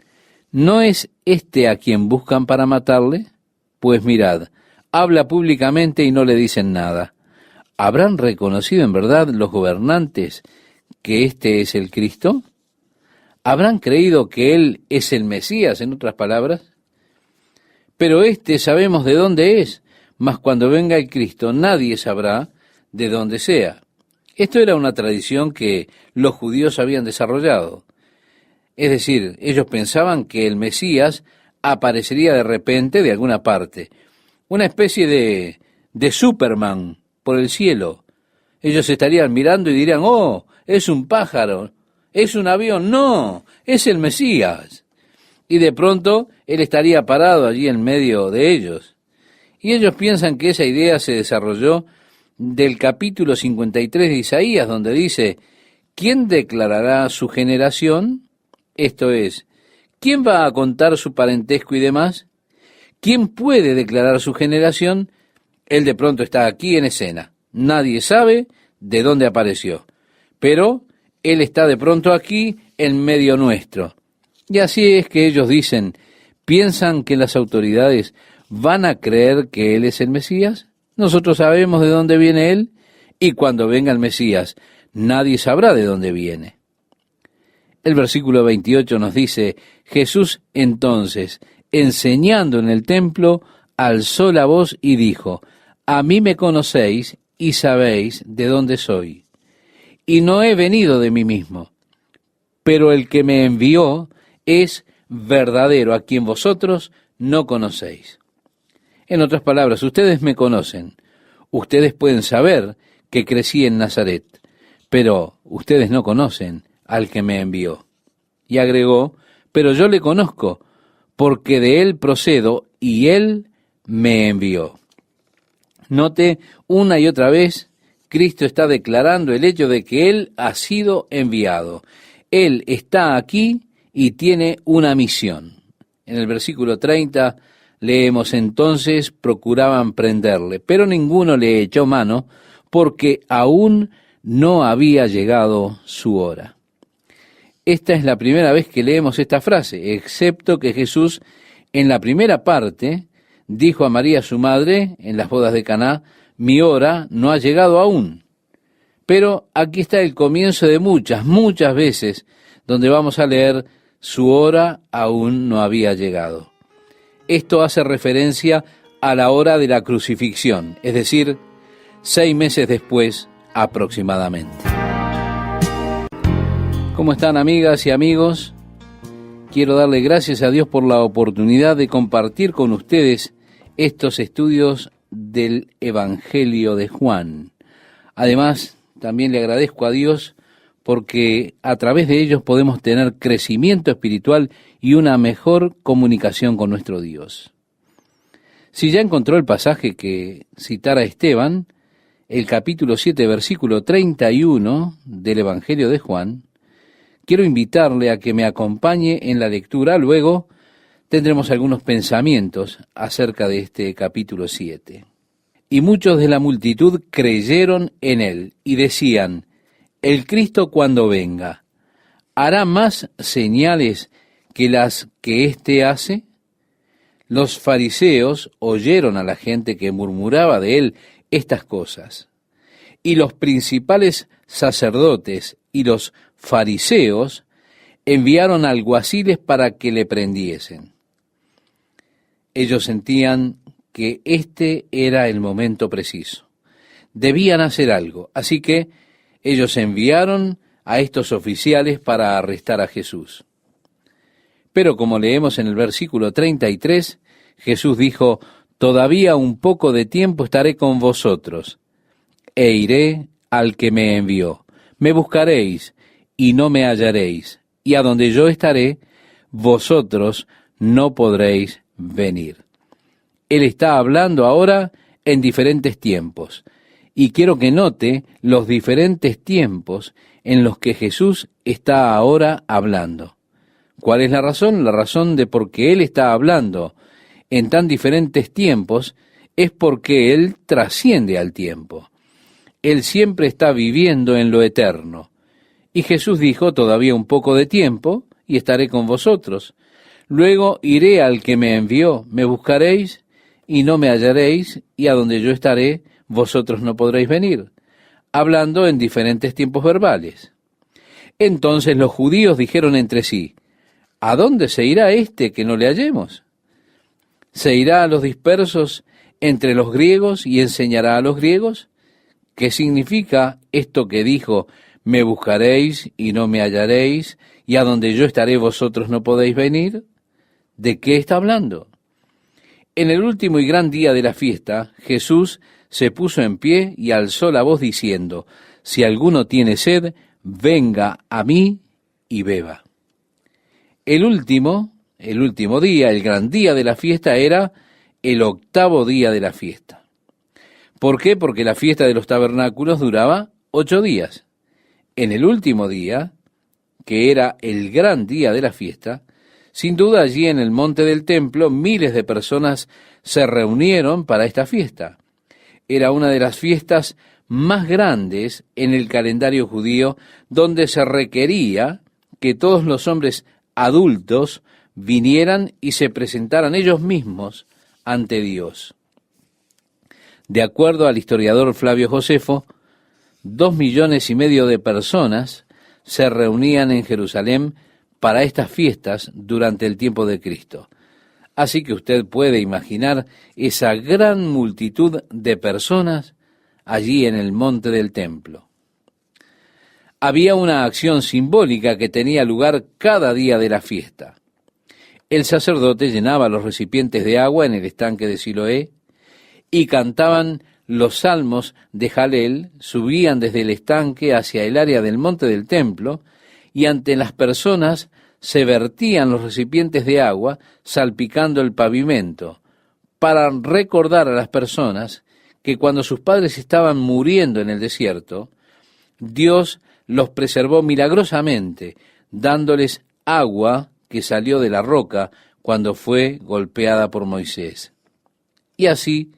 ¿no es este a quien buscan para matarle? Pues mirad, habla públicamente y no le dicen nada. ¿Habrán reconocido en verdad los gobernantes que este es el Cristo? ¿Habrán creído que él es el Mesías, en otras palabras? Pero este sabemos de dónde es, mas cuando venga el Cristo nadie sabrá de dónde sea. Esto era una tradición que los judíos habían desarrollado. Es decir, ellos pensaban que el Mesías aparecería de repente de alguna parte, una especie de Superman por el cielo. Ellos estarían mirando y dirían: oh, es un pájaro, es un avión, no, es el Mesías. Y de pronto él estaría parado allí en medio de ellos. Y ellos piensan que esa idea se desarrolló del capítulo 53 de Isaías, donde dice: ¿quién declarará su generación? Esto es, ¿quién va a contar su parentesco y demás? ¿Quién puede declarar su generación? Él de pronto está aquí en escena. Nadie sabe de dónde apareció, pero él está de pronto aquí en medio nuestro. Y así es que ellos dicen: ¿piensan que las autoridades van a creer que él es el Mesías? Nosotros sabemos de dónde viene él, y cuando venga el Mesías, nadie sabrá de dónde viene. El versículo 28 nos dice, Jesús entonces, enseñando en el templo, alzó la voz y dijo, a mí me conocéis y sabéis de dónde soy. Y no he venido de mí mismo, pero el que me envió es verdadero, a quien vosotros no conocéis. En otras palabras, ustedes me conocen, ustedes pueden saber que crecí en Nazaret, pero ustedes no conocen al que me envió. Y agregó, pero yo le conozco, porque de él procedo y él me envió. Note, una y otra vez, Cristo está declarando el hecho de que él ha sido enviado. Él está aquí y tiene una misión. En el versículo 30 leemos entonces, procuraban prenderle, pero ninguno le echó mano, porque aún no había llegado su hora. Esta es la primera vez que leemos esta frase, excepto que Jesús, en la primera parte, dijo a María su madre, en las bodas de Caná, mi hora no ha llegado aún. Pero aquí está el comienzo de muchas veces, donde vamos a leer, su hora aún no había llegado. Esto hace referencia a la hora de la crucifixión, es decir, 6 meses después aproximadamente. ¿Cómo están, amigas y amigos? Quiero darle gracias a Dios por la oportunidad de compartir con ustedes estos estudios del Evangelio de Juan. Además, también le agradezco a Dios porque a través de ellos podemos tener crecimiento espiritual y una mejor comunicación con nuestro Dios. Si ya encontró el pasaje que citara Esteban, el capítulo 7, versículo 31 del Evangelio de Juan, quiero invitarle a que me acompañe en la lectura. Luego tendremos algunos pensamientos acerca de este capítulo 7. Y muchos de la multitud creyeron en él y decían, el Cristo cuando venga, ¿hará más señales que las que éste hace? Los fariseos oyeron a la gente que murmuraba de él estas cosas, y los principales sacerdotes y los fariseos enviaron alguaciles para que le prendiesen. Ellos sentían que este era el momento preciso. Debían hacer algo, así que ellos enviaron a estos oficiales para arrestar a Jesús. Pero como leemos en el versículo 33, Jesús dijo, todavía un poco de tiempo estaré con vosotros, e iré al que me envió. Me buscaréis y no me hallaréis, y a donde yo estaré, vosotros no podréis venir. Él está hablando ahora en diferentes tiempos, y quiero que note los diferentes tiempos en los que Jesús está ahora hablando. ¿Cuál es la razón? La razón de por qué Él está hablando en tan diferentes tiempos es porque Él trasciende al tiempo. Él siempre está viviendo en lo eterno. Y Jesús dijo, todavía un poco de tiempo y estaré con vosotros. Luego iré al que me envió, me buscaréis y no me hallaréis, y a donde yo estaré, vosotros no podréis venir. Hablando en diferentes tiempos verbales. Entonces los judíos dijeron entre sí, ¿a dónde se irá este que no le hallemos? ¿Se irá a los dispersos entre los griegos y enseñará a los griegos? ¿Qué significa esto que dijo, me buscaréis y no me hallaréis, y a donde yo estaré vosotros no podéis venir? ¿De qué está hablando? En el último y gran día de la fiesta, Jesús se puso en pie y alzó la voz diciendo, si alguno tiene sed, venga a mí y beba. El último día, el gran día de la fiesta era el 8º día de la fiesta. ¿Por qué? Porque la fiesta de los tabernáculos duraba 8 días. En el último día, que era el gran día de la fiesta, sin duda allí en el monte del templo miles de personas se reunieron para esta fiesta. Era una de las fiestas más grandes en el calendario judío, donde se requería que todos los hombres adultos vinieran y se presentaran ellos mismos ante Dios. De acuerdo al historiador Flavio Josefo, 2,5 millones de personas se reunían en Jerusalén para estas fiestas durante el tiempo de Cristo. Así que usted puede imaginar esa gran multitud de personas allí en el monte del templo. Había una acción simbólica que tenía lugar cada día de la fiesta. El sacerdote llenaba los recipientes de agua en el estanque de Siloé y cantaban los salmos de Jalel, subían desde el estanque hacia el área del monte del templo y ante las personas se vertían los recipientes de agua salpicando el pavimento para recordar a las personas que cuando sus padres estaban muriendo en el desierto, Dios los preservó milagrosamente, dándoles agua que salió de la roca cuando fue golpeada por Moisés. Y así,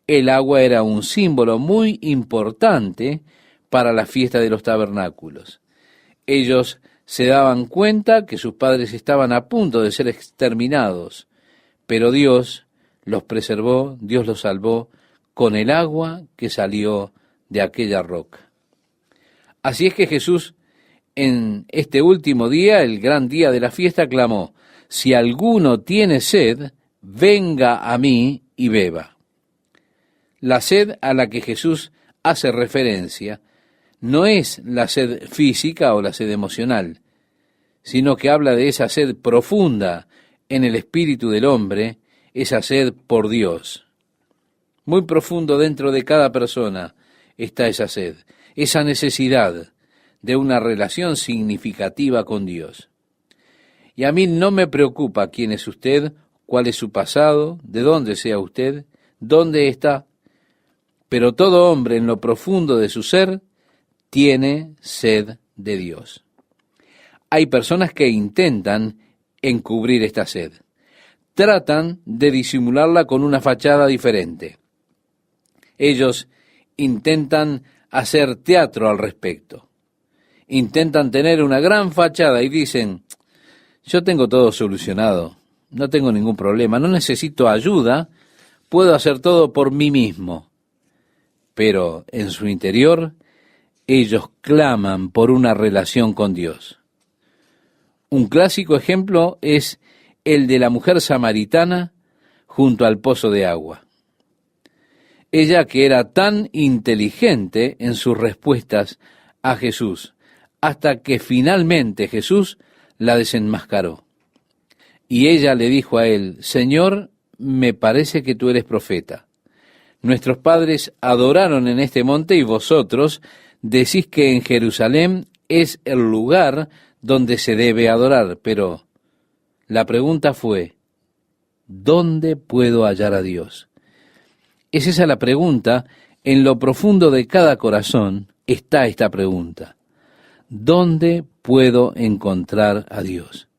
el agua era un símbolo muy importante para la fiesta de los tabernáculos. Ellos se daban cuenta que sus padres estaban a punto de ser exterminados, pero Dios los preservó, Dios los salvó con el agua que salió de aquella roca. Así es que Jesús, en este último día, el gran día de la fiesta, clamó: si alguno tiene sed, venga a mí y beba. La sed a la que Jesús hace referencia no es la sed física o la sed emocional, sino que habla de esa sed profunda en el espíritu del hombre, esa sed por Dios. Muy profundo dentro de cada persona está esa sed, esa necesidad de una relación significativa con Dios. Y a mí no me preocupa quién es usted, cuál es su pasado, de dónde sea usted, dónde está, pero todo hombre en lo profundo de su ser tiene sed de Dios. Hay personas que intentan encubrir esta sed. Tratan de disimularla con una fachada diferente. Ellos intentan hacer teatro al respecto. Intentan tener una gran fachada y dicen: yo tengo todo solucionado, no tengo ningún problema, no necesito ayuda, puedo hacer todo por mí mismo. Pero en su interior, ellos claman por una relación con Dios. Un clásico ejemplo es el de la mujer samaritana junto al pozo de agua. Ella, que era tan inteligente en sus respuestas a Jesús, hasta que finalmente Jesús la desenmascaró. Y ella le dijo a él: Señor, me parece que tú eres profeta. Nuestros padres adoraron en este monte y vosotros decís que en Jerusalén es el lugar donde se debe adorar. Pero la pregunta fue: ¿dónde puedo hallar a Dios? Es esa la pregunta. En lo profundo de cada corazón está esta pregunta: ¿dónde puedo encontrar a Dios?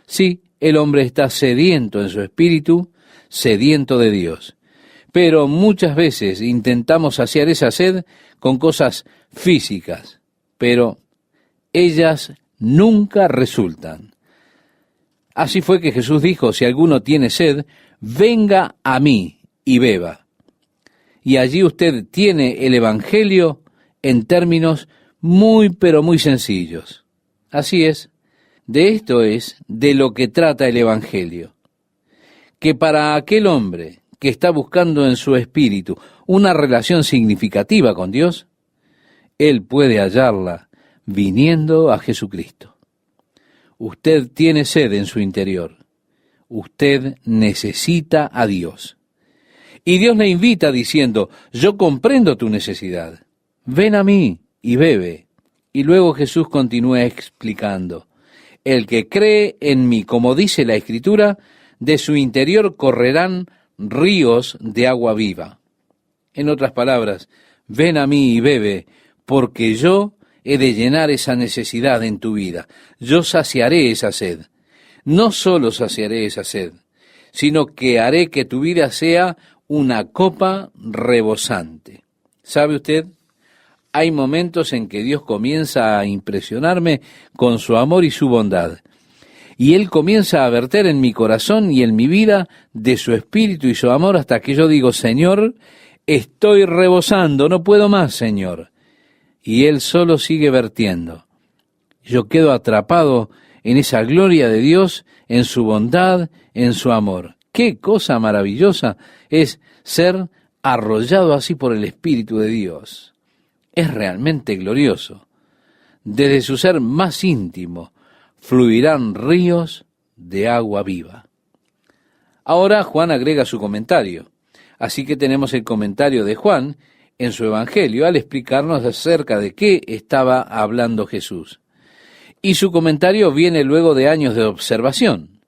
Sí, el hombre está sediento en su espíritu, sediento de Dios. Pero muchas veces intentamos saciar esa sed con cosas físicas, pero ellas nunca resultan. Así fue que Jesús dijo: si alguno tiene sed, venga a mí y beba. Y allí usted tiene el Evangelio en términos muy, pero muy sencillos. Así es, de esto es de lo que trata el Evangelio. Que para aquel hombre que está buscando en su espíritu una relación significativa con Dios, él puede hallarla viniendo a Jesucristo. Usted tiene sed en su interior. Usted necesita a Dios. Y Dios le invita diciendo: yo comprendo tu necesidad. Ven a mí y bebe. Y luego Jesús continúa explicando: el que cree en mí, como dice la Escritura, de su interior correrán ríos de agua viva. En otras palabras, ven a mí y bebe, porque yo he de llenar esa necesidad en tu vida. Yo saciaré esa sed. No solo saciaré esa sed, sino que haré que tu vida sea una copa rebosante. ¿Sabe usted? Hay momentos en que Dios comienza a impresionarme con su amor y su bondad. Y Él comienza a verter en mi corazón y en mi vida de su espíritu y su amor hasta que yo digo: Señor, estoy rebosando, no puedo más, Señor. y Él solo sigue vertiendo. Yo quedo atrapado en esa gloria de Dios, en su bondad, en su amor. Qué cosa maravillosa es ser arrollado así por el Espíritu de Dios. Es realmente glorioso. Desde su ser más íntimo fluirán ríos de agua viva. Ahora Juan agrega su comentario. Así que tenemos el comentario de Juan en su Evangelio al explicarnos acerca de qué estaba hablando Jesús. Y su comentario viene luego de años de observación.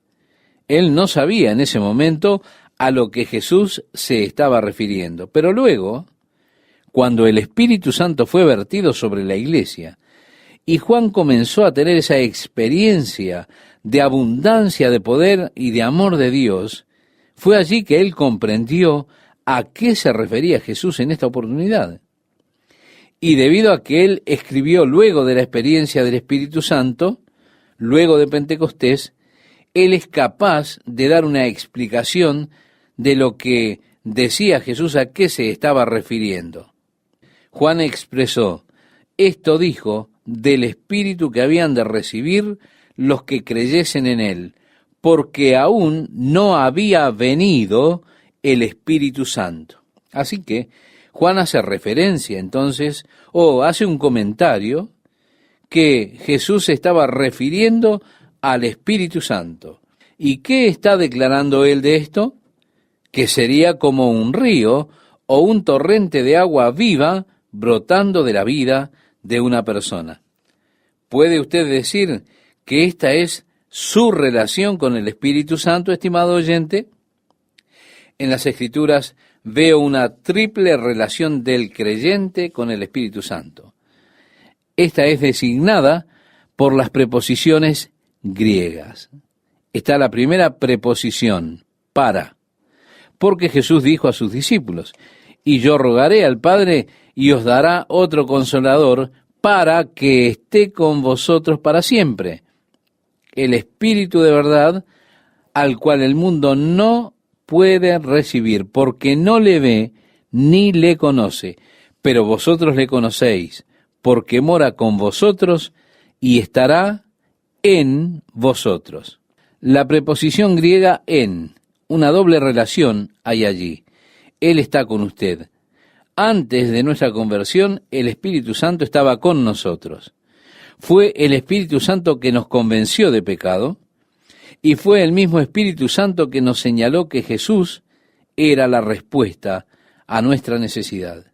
Él no sabía en ese momento a lo que Jesús se estaba refiriendo, pero luego, cuando el Espíritu Santo fue vertido sobre la iglesia, y Juan comenzó a tener esa experiencia de abundancia de poder y de amor de Dios, fue allí que él comprendió a qué se refería Jesús en esta oportunidad. Y debido a que él escribió luego de la experiencia del Espíritu Santo, luego de Pentecostés, él es capaz de dar una explicación de lo que decía Jesús, a qué se estaba refiriendo. Juan expresó, esto dijo del Espíritu que habían de recibir los que creyesen en él, porque aún no había venido el Espíritu Santo. Así que Juan hace referencia entonces, o hace un comentario, que Jesús se estaba refiriendo al Espíritu Santo. ¿Y qué está declarando él de esto? Que sería como un río o un torrente de agua viva brotando de la vida de una persona. ¿Puede usted decir que esta es su relación con el Espíritu Santo, estimado oyente? En las Escrituras veo una triple relación del creyente con el Espíritu Santo. Esta es designada por las preposiciones griegas. Está la primera preposición, para, porque Jesús dijo a sus discípulos, y yo rogaré al Padre y os dará otro consolador para que esté con vosotros para siempre. El Espíritu de verdad, al cual el mundo no puede recibir, porque no le ve ni le conoce, pero vosotros le conocéis, porque mora con vosotros y estará en vosotros. La preposición griega en, una doble relación hay allí. Él está con usted. Antes de nuestra conversión, el Espíritu Santo estaba con nosotros. Fue el Espíritu Santo que nos convenció de pecado, y fue el mismo Espíritu Santo que nos señaló que Jesús era la respuesta a nuestra necesidad.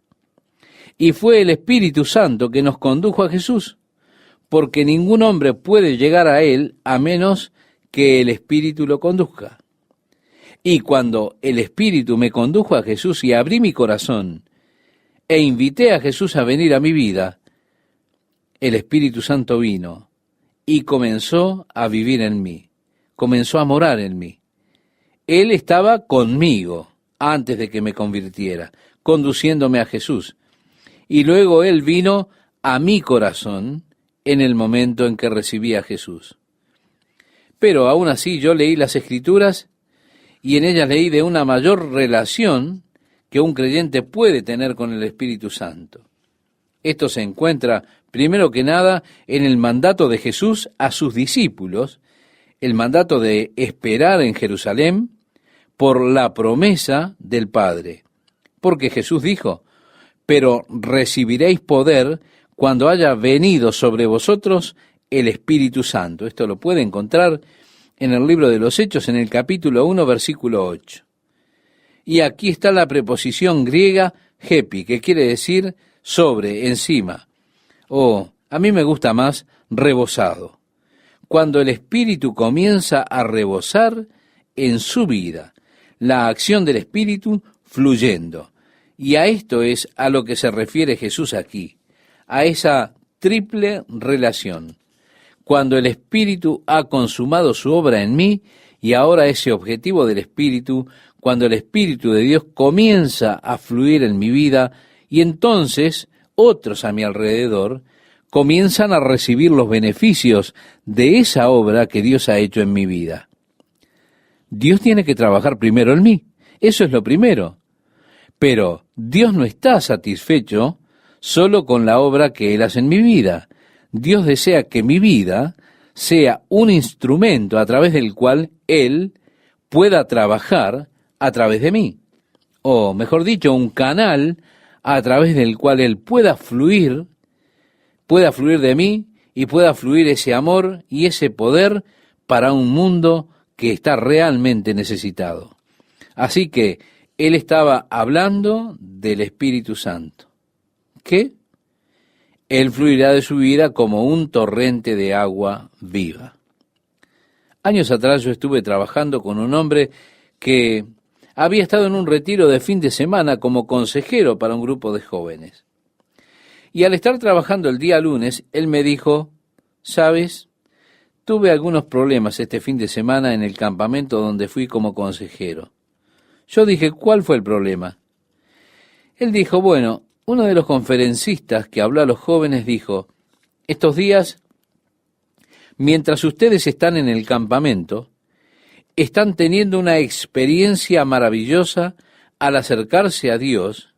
Y fue el Espíritu Santo que nos condujo a Jesús, porque ningún hombre puede llegar a Él a menos que el Espíritu lo conduzca. Y cuando el Espíritu me condujo a Jesús y abrí mi corazón e invité a Jesús a venir a mi vida, el Espíritu Santo vino y comenzó a vivir en mí, comenzó a morar en mí. Él estaba conmigo antes de que me convirtiera, conduciéndome a Jesús. Y luego Él vino a mi corazón en el momento en que recibí a Jesús. Pero aún así yo leí las Escrituras y en ellas leí de una mayor relación que un creyente puede tener con el Espíritu Santo. Esto se encuentra, primero que nada, en el mandato de Jesús a sus discípulos, el mandato de esperar en Jerusalén por la promesa del Padre. Porque Jesús dijo, pero recibiréis poder cuando haya venido sobre vosotros el Espíritu Santo. Esto lo puede encontrar en el libro de los Hechos, en el capítulo 1, versículo 8. Y aquí está la preposición griega hepi, que quiere decir sobre, encima. A mí me gusta más rebosado. Cuando el Espíritu comienza a rebosar en su vida, la acción del Espíritu fluyendo. Y a esto es a lo que se refiere Jesús aquí, a esa triple relación. Cuando el Espíritu ha consumado su obra en mí, y ahora ese objetivo del Espíritu, cuando el Espíritu de Dios comienza a fluir en mi vida, y entonces otros a mi alrededor comienzan a recibir los beneficios de esa obra que Dios ha hecho en mi vida. Dios tiene que trabajar primero en mí, eso es lo primero. Pero Dios no está satisfecho solo con la obra que Él hace en mi vida. Dios desea que mi vida sea un instrumento a través del cual Él pueda trabajar a través de mí. O, mejor dicho, un canal a través del cual Él pueda fluir de mí y pueda fluir ese amor y ese poder para un mundo que está realmente necesitado. Así que Él estaba hablando del Espíritu Santo. ¿Qué? Él fluirá de su vida como un torrente de agua viva. Años atrás yo estuve trabajando con un hombre que había estado en un retiro de fin de semana como consejero para un grupo de jóvenes. Y al estar trabajando el día lunes, él me dijo, ¿sabes? Tuve algunos problemas este fin de semana en el campamento donde fui como consejero. Yo dije, ¿cuál fue el problema? Él dijo, bueno, uno de los conferencistas que habló a los jóvenes dijo, estos días, mientras ustedes están en el campamento, están teniendo una experiencia maravillosa al acercarse a Dios,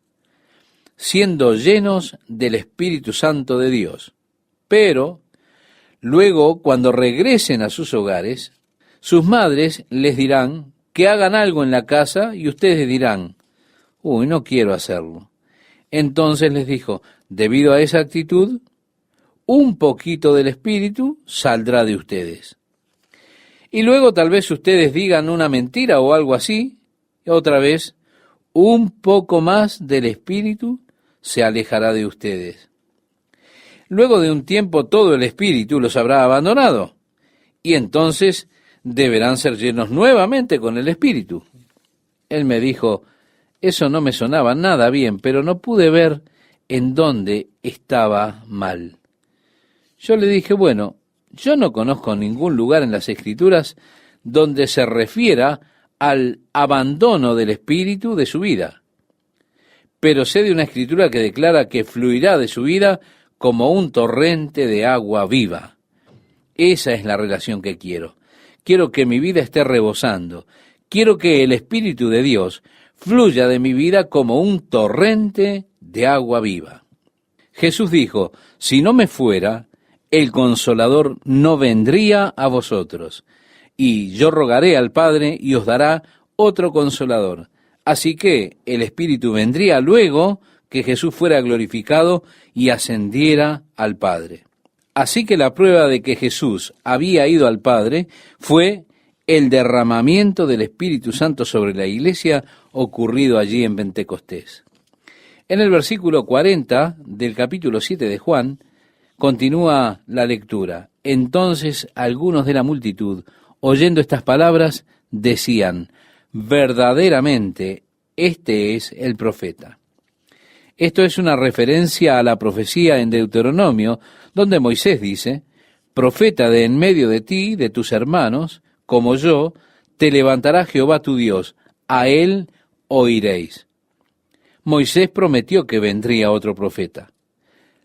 siendo llenos del Espíritu Santo de Dios. Pero, luego, cuando regresen a sus hogares, sus madres les dirán que hagan algo en la casa y ustedes dirán, no quiero hacerlo. Entonces les dijo, debido a esa actitud, un poquito del Espíritu saldrá de ustedes. Y luego tal vez ustedes digan una mentira o algo así, y otra vez, un poco más del Espíritu se alejará de ustedes. Luego de un tiempo todo el Espíritu los habrá abandonado, y entonces deberán ser llenos nuevamente con el Espíritu. Él me dijo, eso no me sonaba nada bien, pero no pude ver en dónde estaba mal. Yo le dije, bueno, yo no conozco ningún lugar en las Escrituras donde se refiera al abandono del Espíritu de su vida, pero sé de una Escritura que declara que fluirá de su vida como un torrente de agua viva. Esa es la relación que quiero. Quiero que mi vida esté rebosando. Quiero que el Espíritu de Dios fluya de mi vida como un torrente de agua viva. Jesús dijo, si no me fuera, el Consolador no vendría a vosotros, y yo rogaré al Padre y os dará otro Consolador. Así que el Espíritu vendría luego que Jesús fuera glorificado y ascendiera al Padre. Así que la prueba de que Jesús había ido al Padre fue el derramamiento del Espíritu Santo sobre la iglesia ocurrido allí en Pentecostés. En el versículo 40 del capítulo 7 de Juan, continúa la lectura. Entonces algunos de la multitud, oyendo estas palabras, decían, verdaderamente, este es el profeta. Esto es una referencia a la profecía en Deuteronomio, donde Moisés dice, profeta de en medio de ti, de tus hermanos, como yo, te levantará Jehová tu Dios, a él oiréis. Moisés prometió que vendría otro profeta.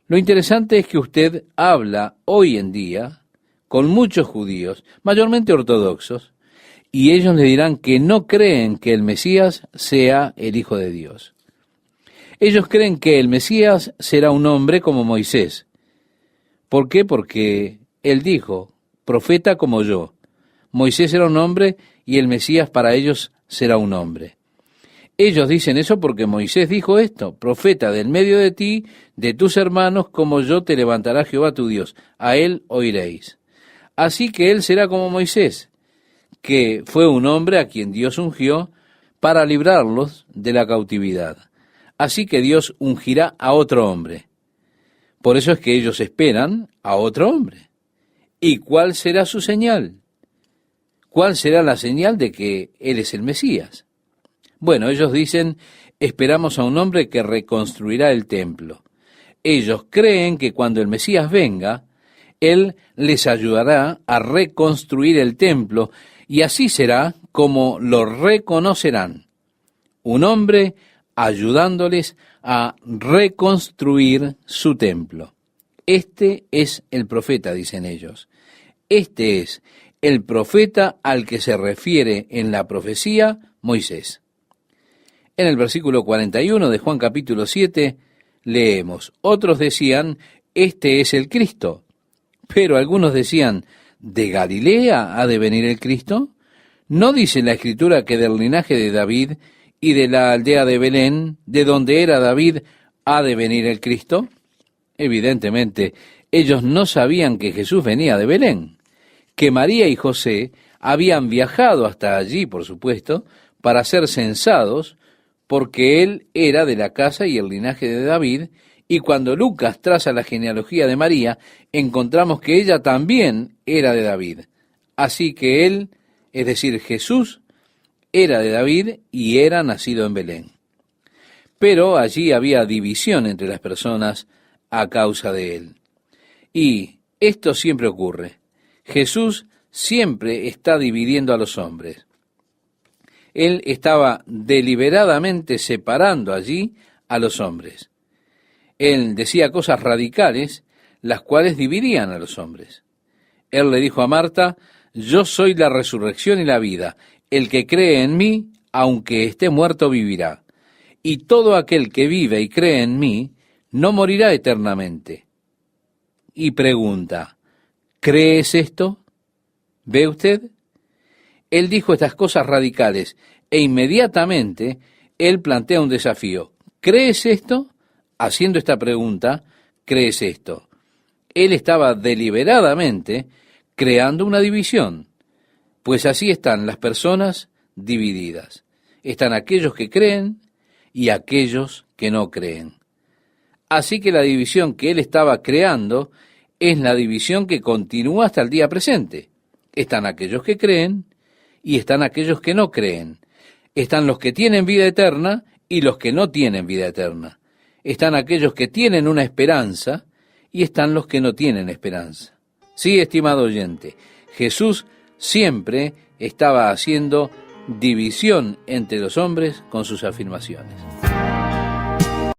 Lo interesante es que usted habla hoy en día con muchos judíos, mayormente ortodoxos, y ellos le dirán que no creen que el Mesías sea el Hijo de Dios. Ellos creen que el Mesías será un hombre como Moisés. ¿Por qué? Porque él dijo, profeta como yo. Moisés era un hombre y el Mesías para ellos será un hombre. Ellos dicen eso porque Moisés dijo esto, profeta del medio de ti, de tus hermanos, como yo te levantará Jehová tu Dios, a él oiréis. Así que él será como Moisés, que fue un hombre a quien Dios ungió para librarlos de la cautividad. Así que Dios ungirá a otro hombre. Por eso es que ellos esperan a otro hombre. ¿Y cuál será su señal? ¿Cuál será la señal de que él es el Mesías? Bueno, ellos dicen, esperamos a un hombre que reconstruirá el templo. Ellos creen que cuando el Mesías venga, él les ayudará a reconstruir el templo, y así será como lo reconocerán. Un hombre ayudándoles a reconstruir su templo. Este es el profeta, dicen ellos. Este es el profeta al que se refiere en la profecía Moisés. En el versículo 41 de Juan capítulo 7, leemos. Otros decían, este es el Cristo. Pero algunos decían, ¿de Galilea ha de venir el Cristo? ¿No dice la Escritura que del linaje de David y de la aldea de Belén, de donde era David, ha de venir el Cristo? Evidentemente, ellos no sabían que Jesús venía de Belén, que María y José habían viajado hasta allí, por supuesto, para ser censados, porque él era de la casa y el linaje de David, y cuando Lucas traza la genealogía de María, encontramos que ella también era de David. Así que él, es decir, Jesús, era de David y era nacido en Belén. Pero allí había división entre las personas a causa de él. Y esto siempre ocurre. Jesús siempre está dividiendo a los hombres. Él estaba deliberadamente separando allí a los hombres. Él decía cosas radicales, las cuales dividían a los hombres. Él le dijo a Marta, yo soy la resurrección y la vida. El que cree en mí, aunque esté muerto, vivirá. Y todo aquel que vive y cree en mí, no morirá eternamente. Y pregunta, ¿crees esto? ¿Ve usted? Él dijo estas cosas radicales e inmediatamente él plantea un desafío. ¿Crees esto? Haciendo esta pregunta, ¿crees esto? Él estaba deliberadamente creando una división, pues así están las personas divididas. Están aquellos que creen y aquellos que no creen. Así que la división que él estaba creando es la división que continúa hasta el día presente. Están aquellos que creen y están aquellos que no creen. Están los que tienen vida eterna y los que no tienen vida eterna. Están aquellos que tienen una esperanza y están los que no tienen esperanza. Sí, estimado oyente, Jesús siempre estaba haciendo división entre los hombres con sus afirmaciones.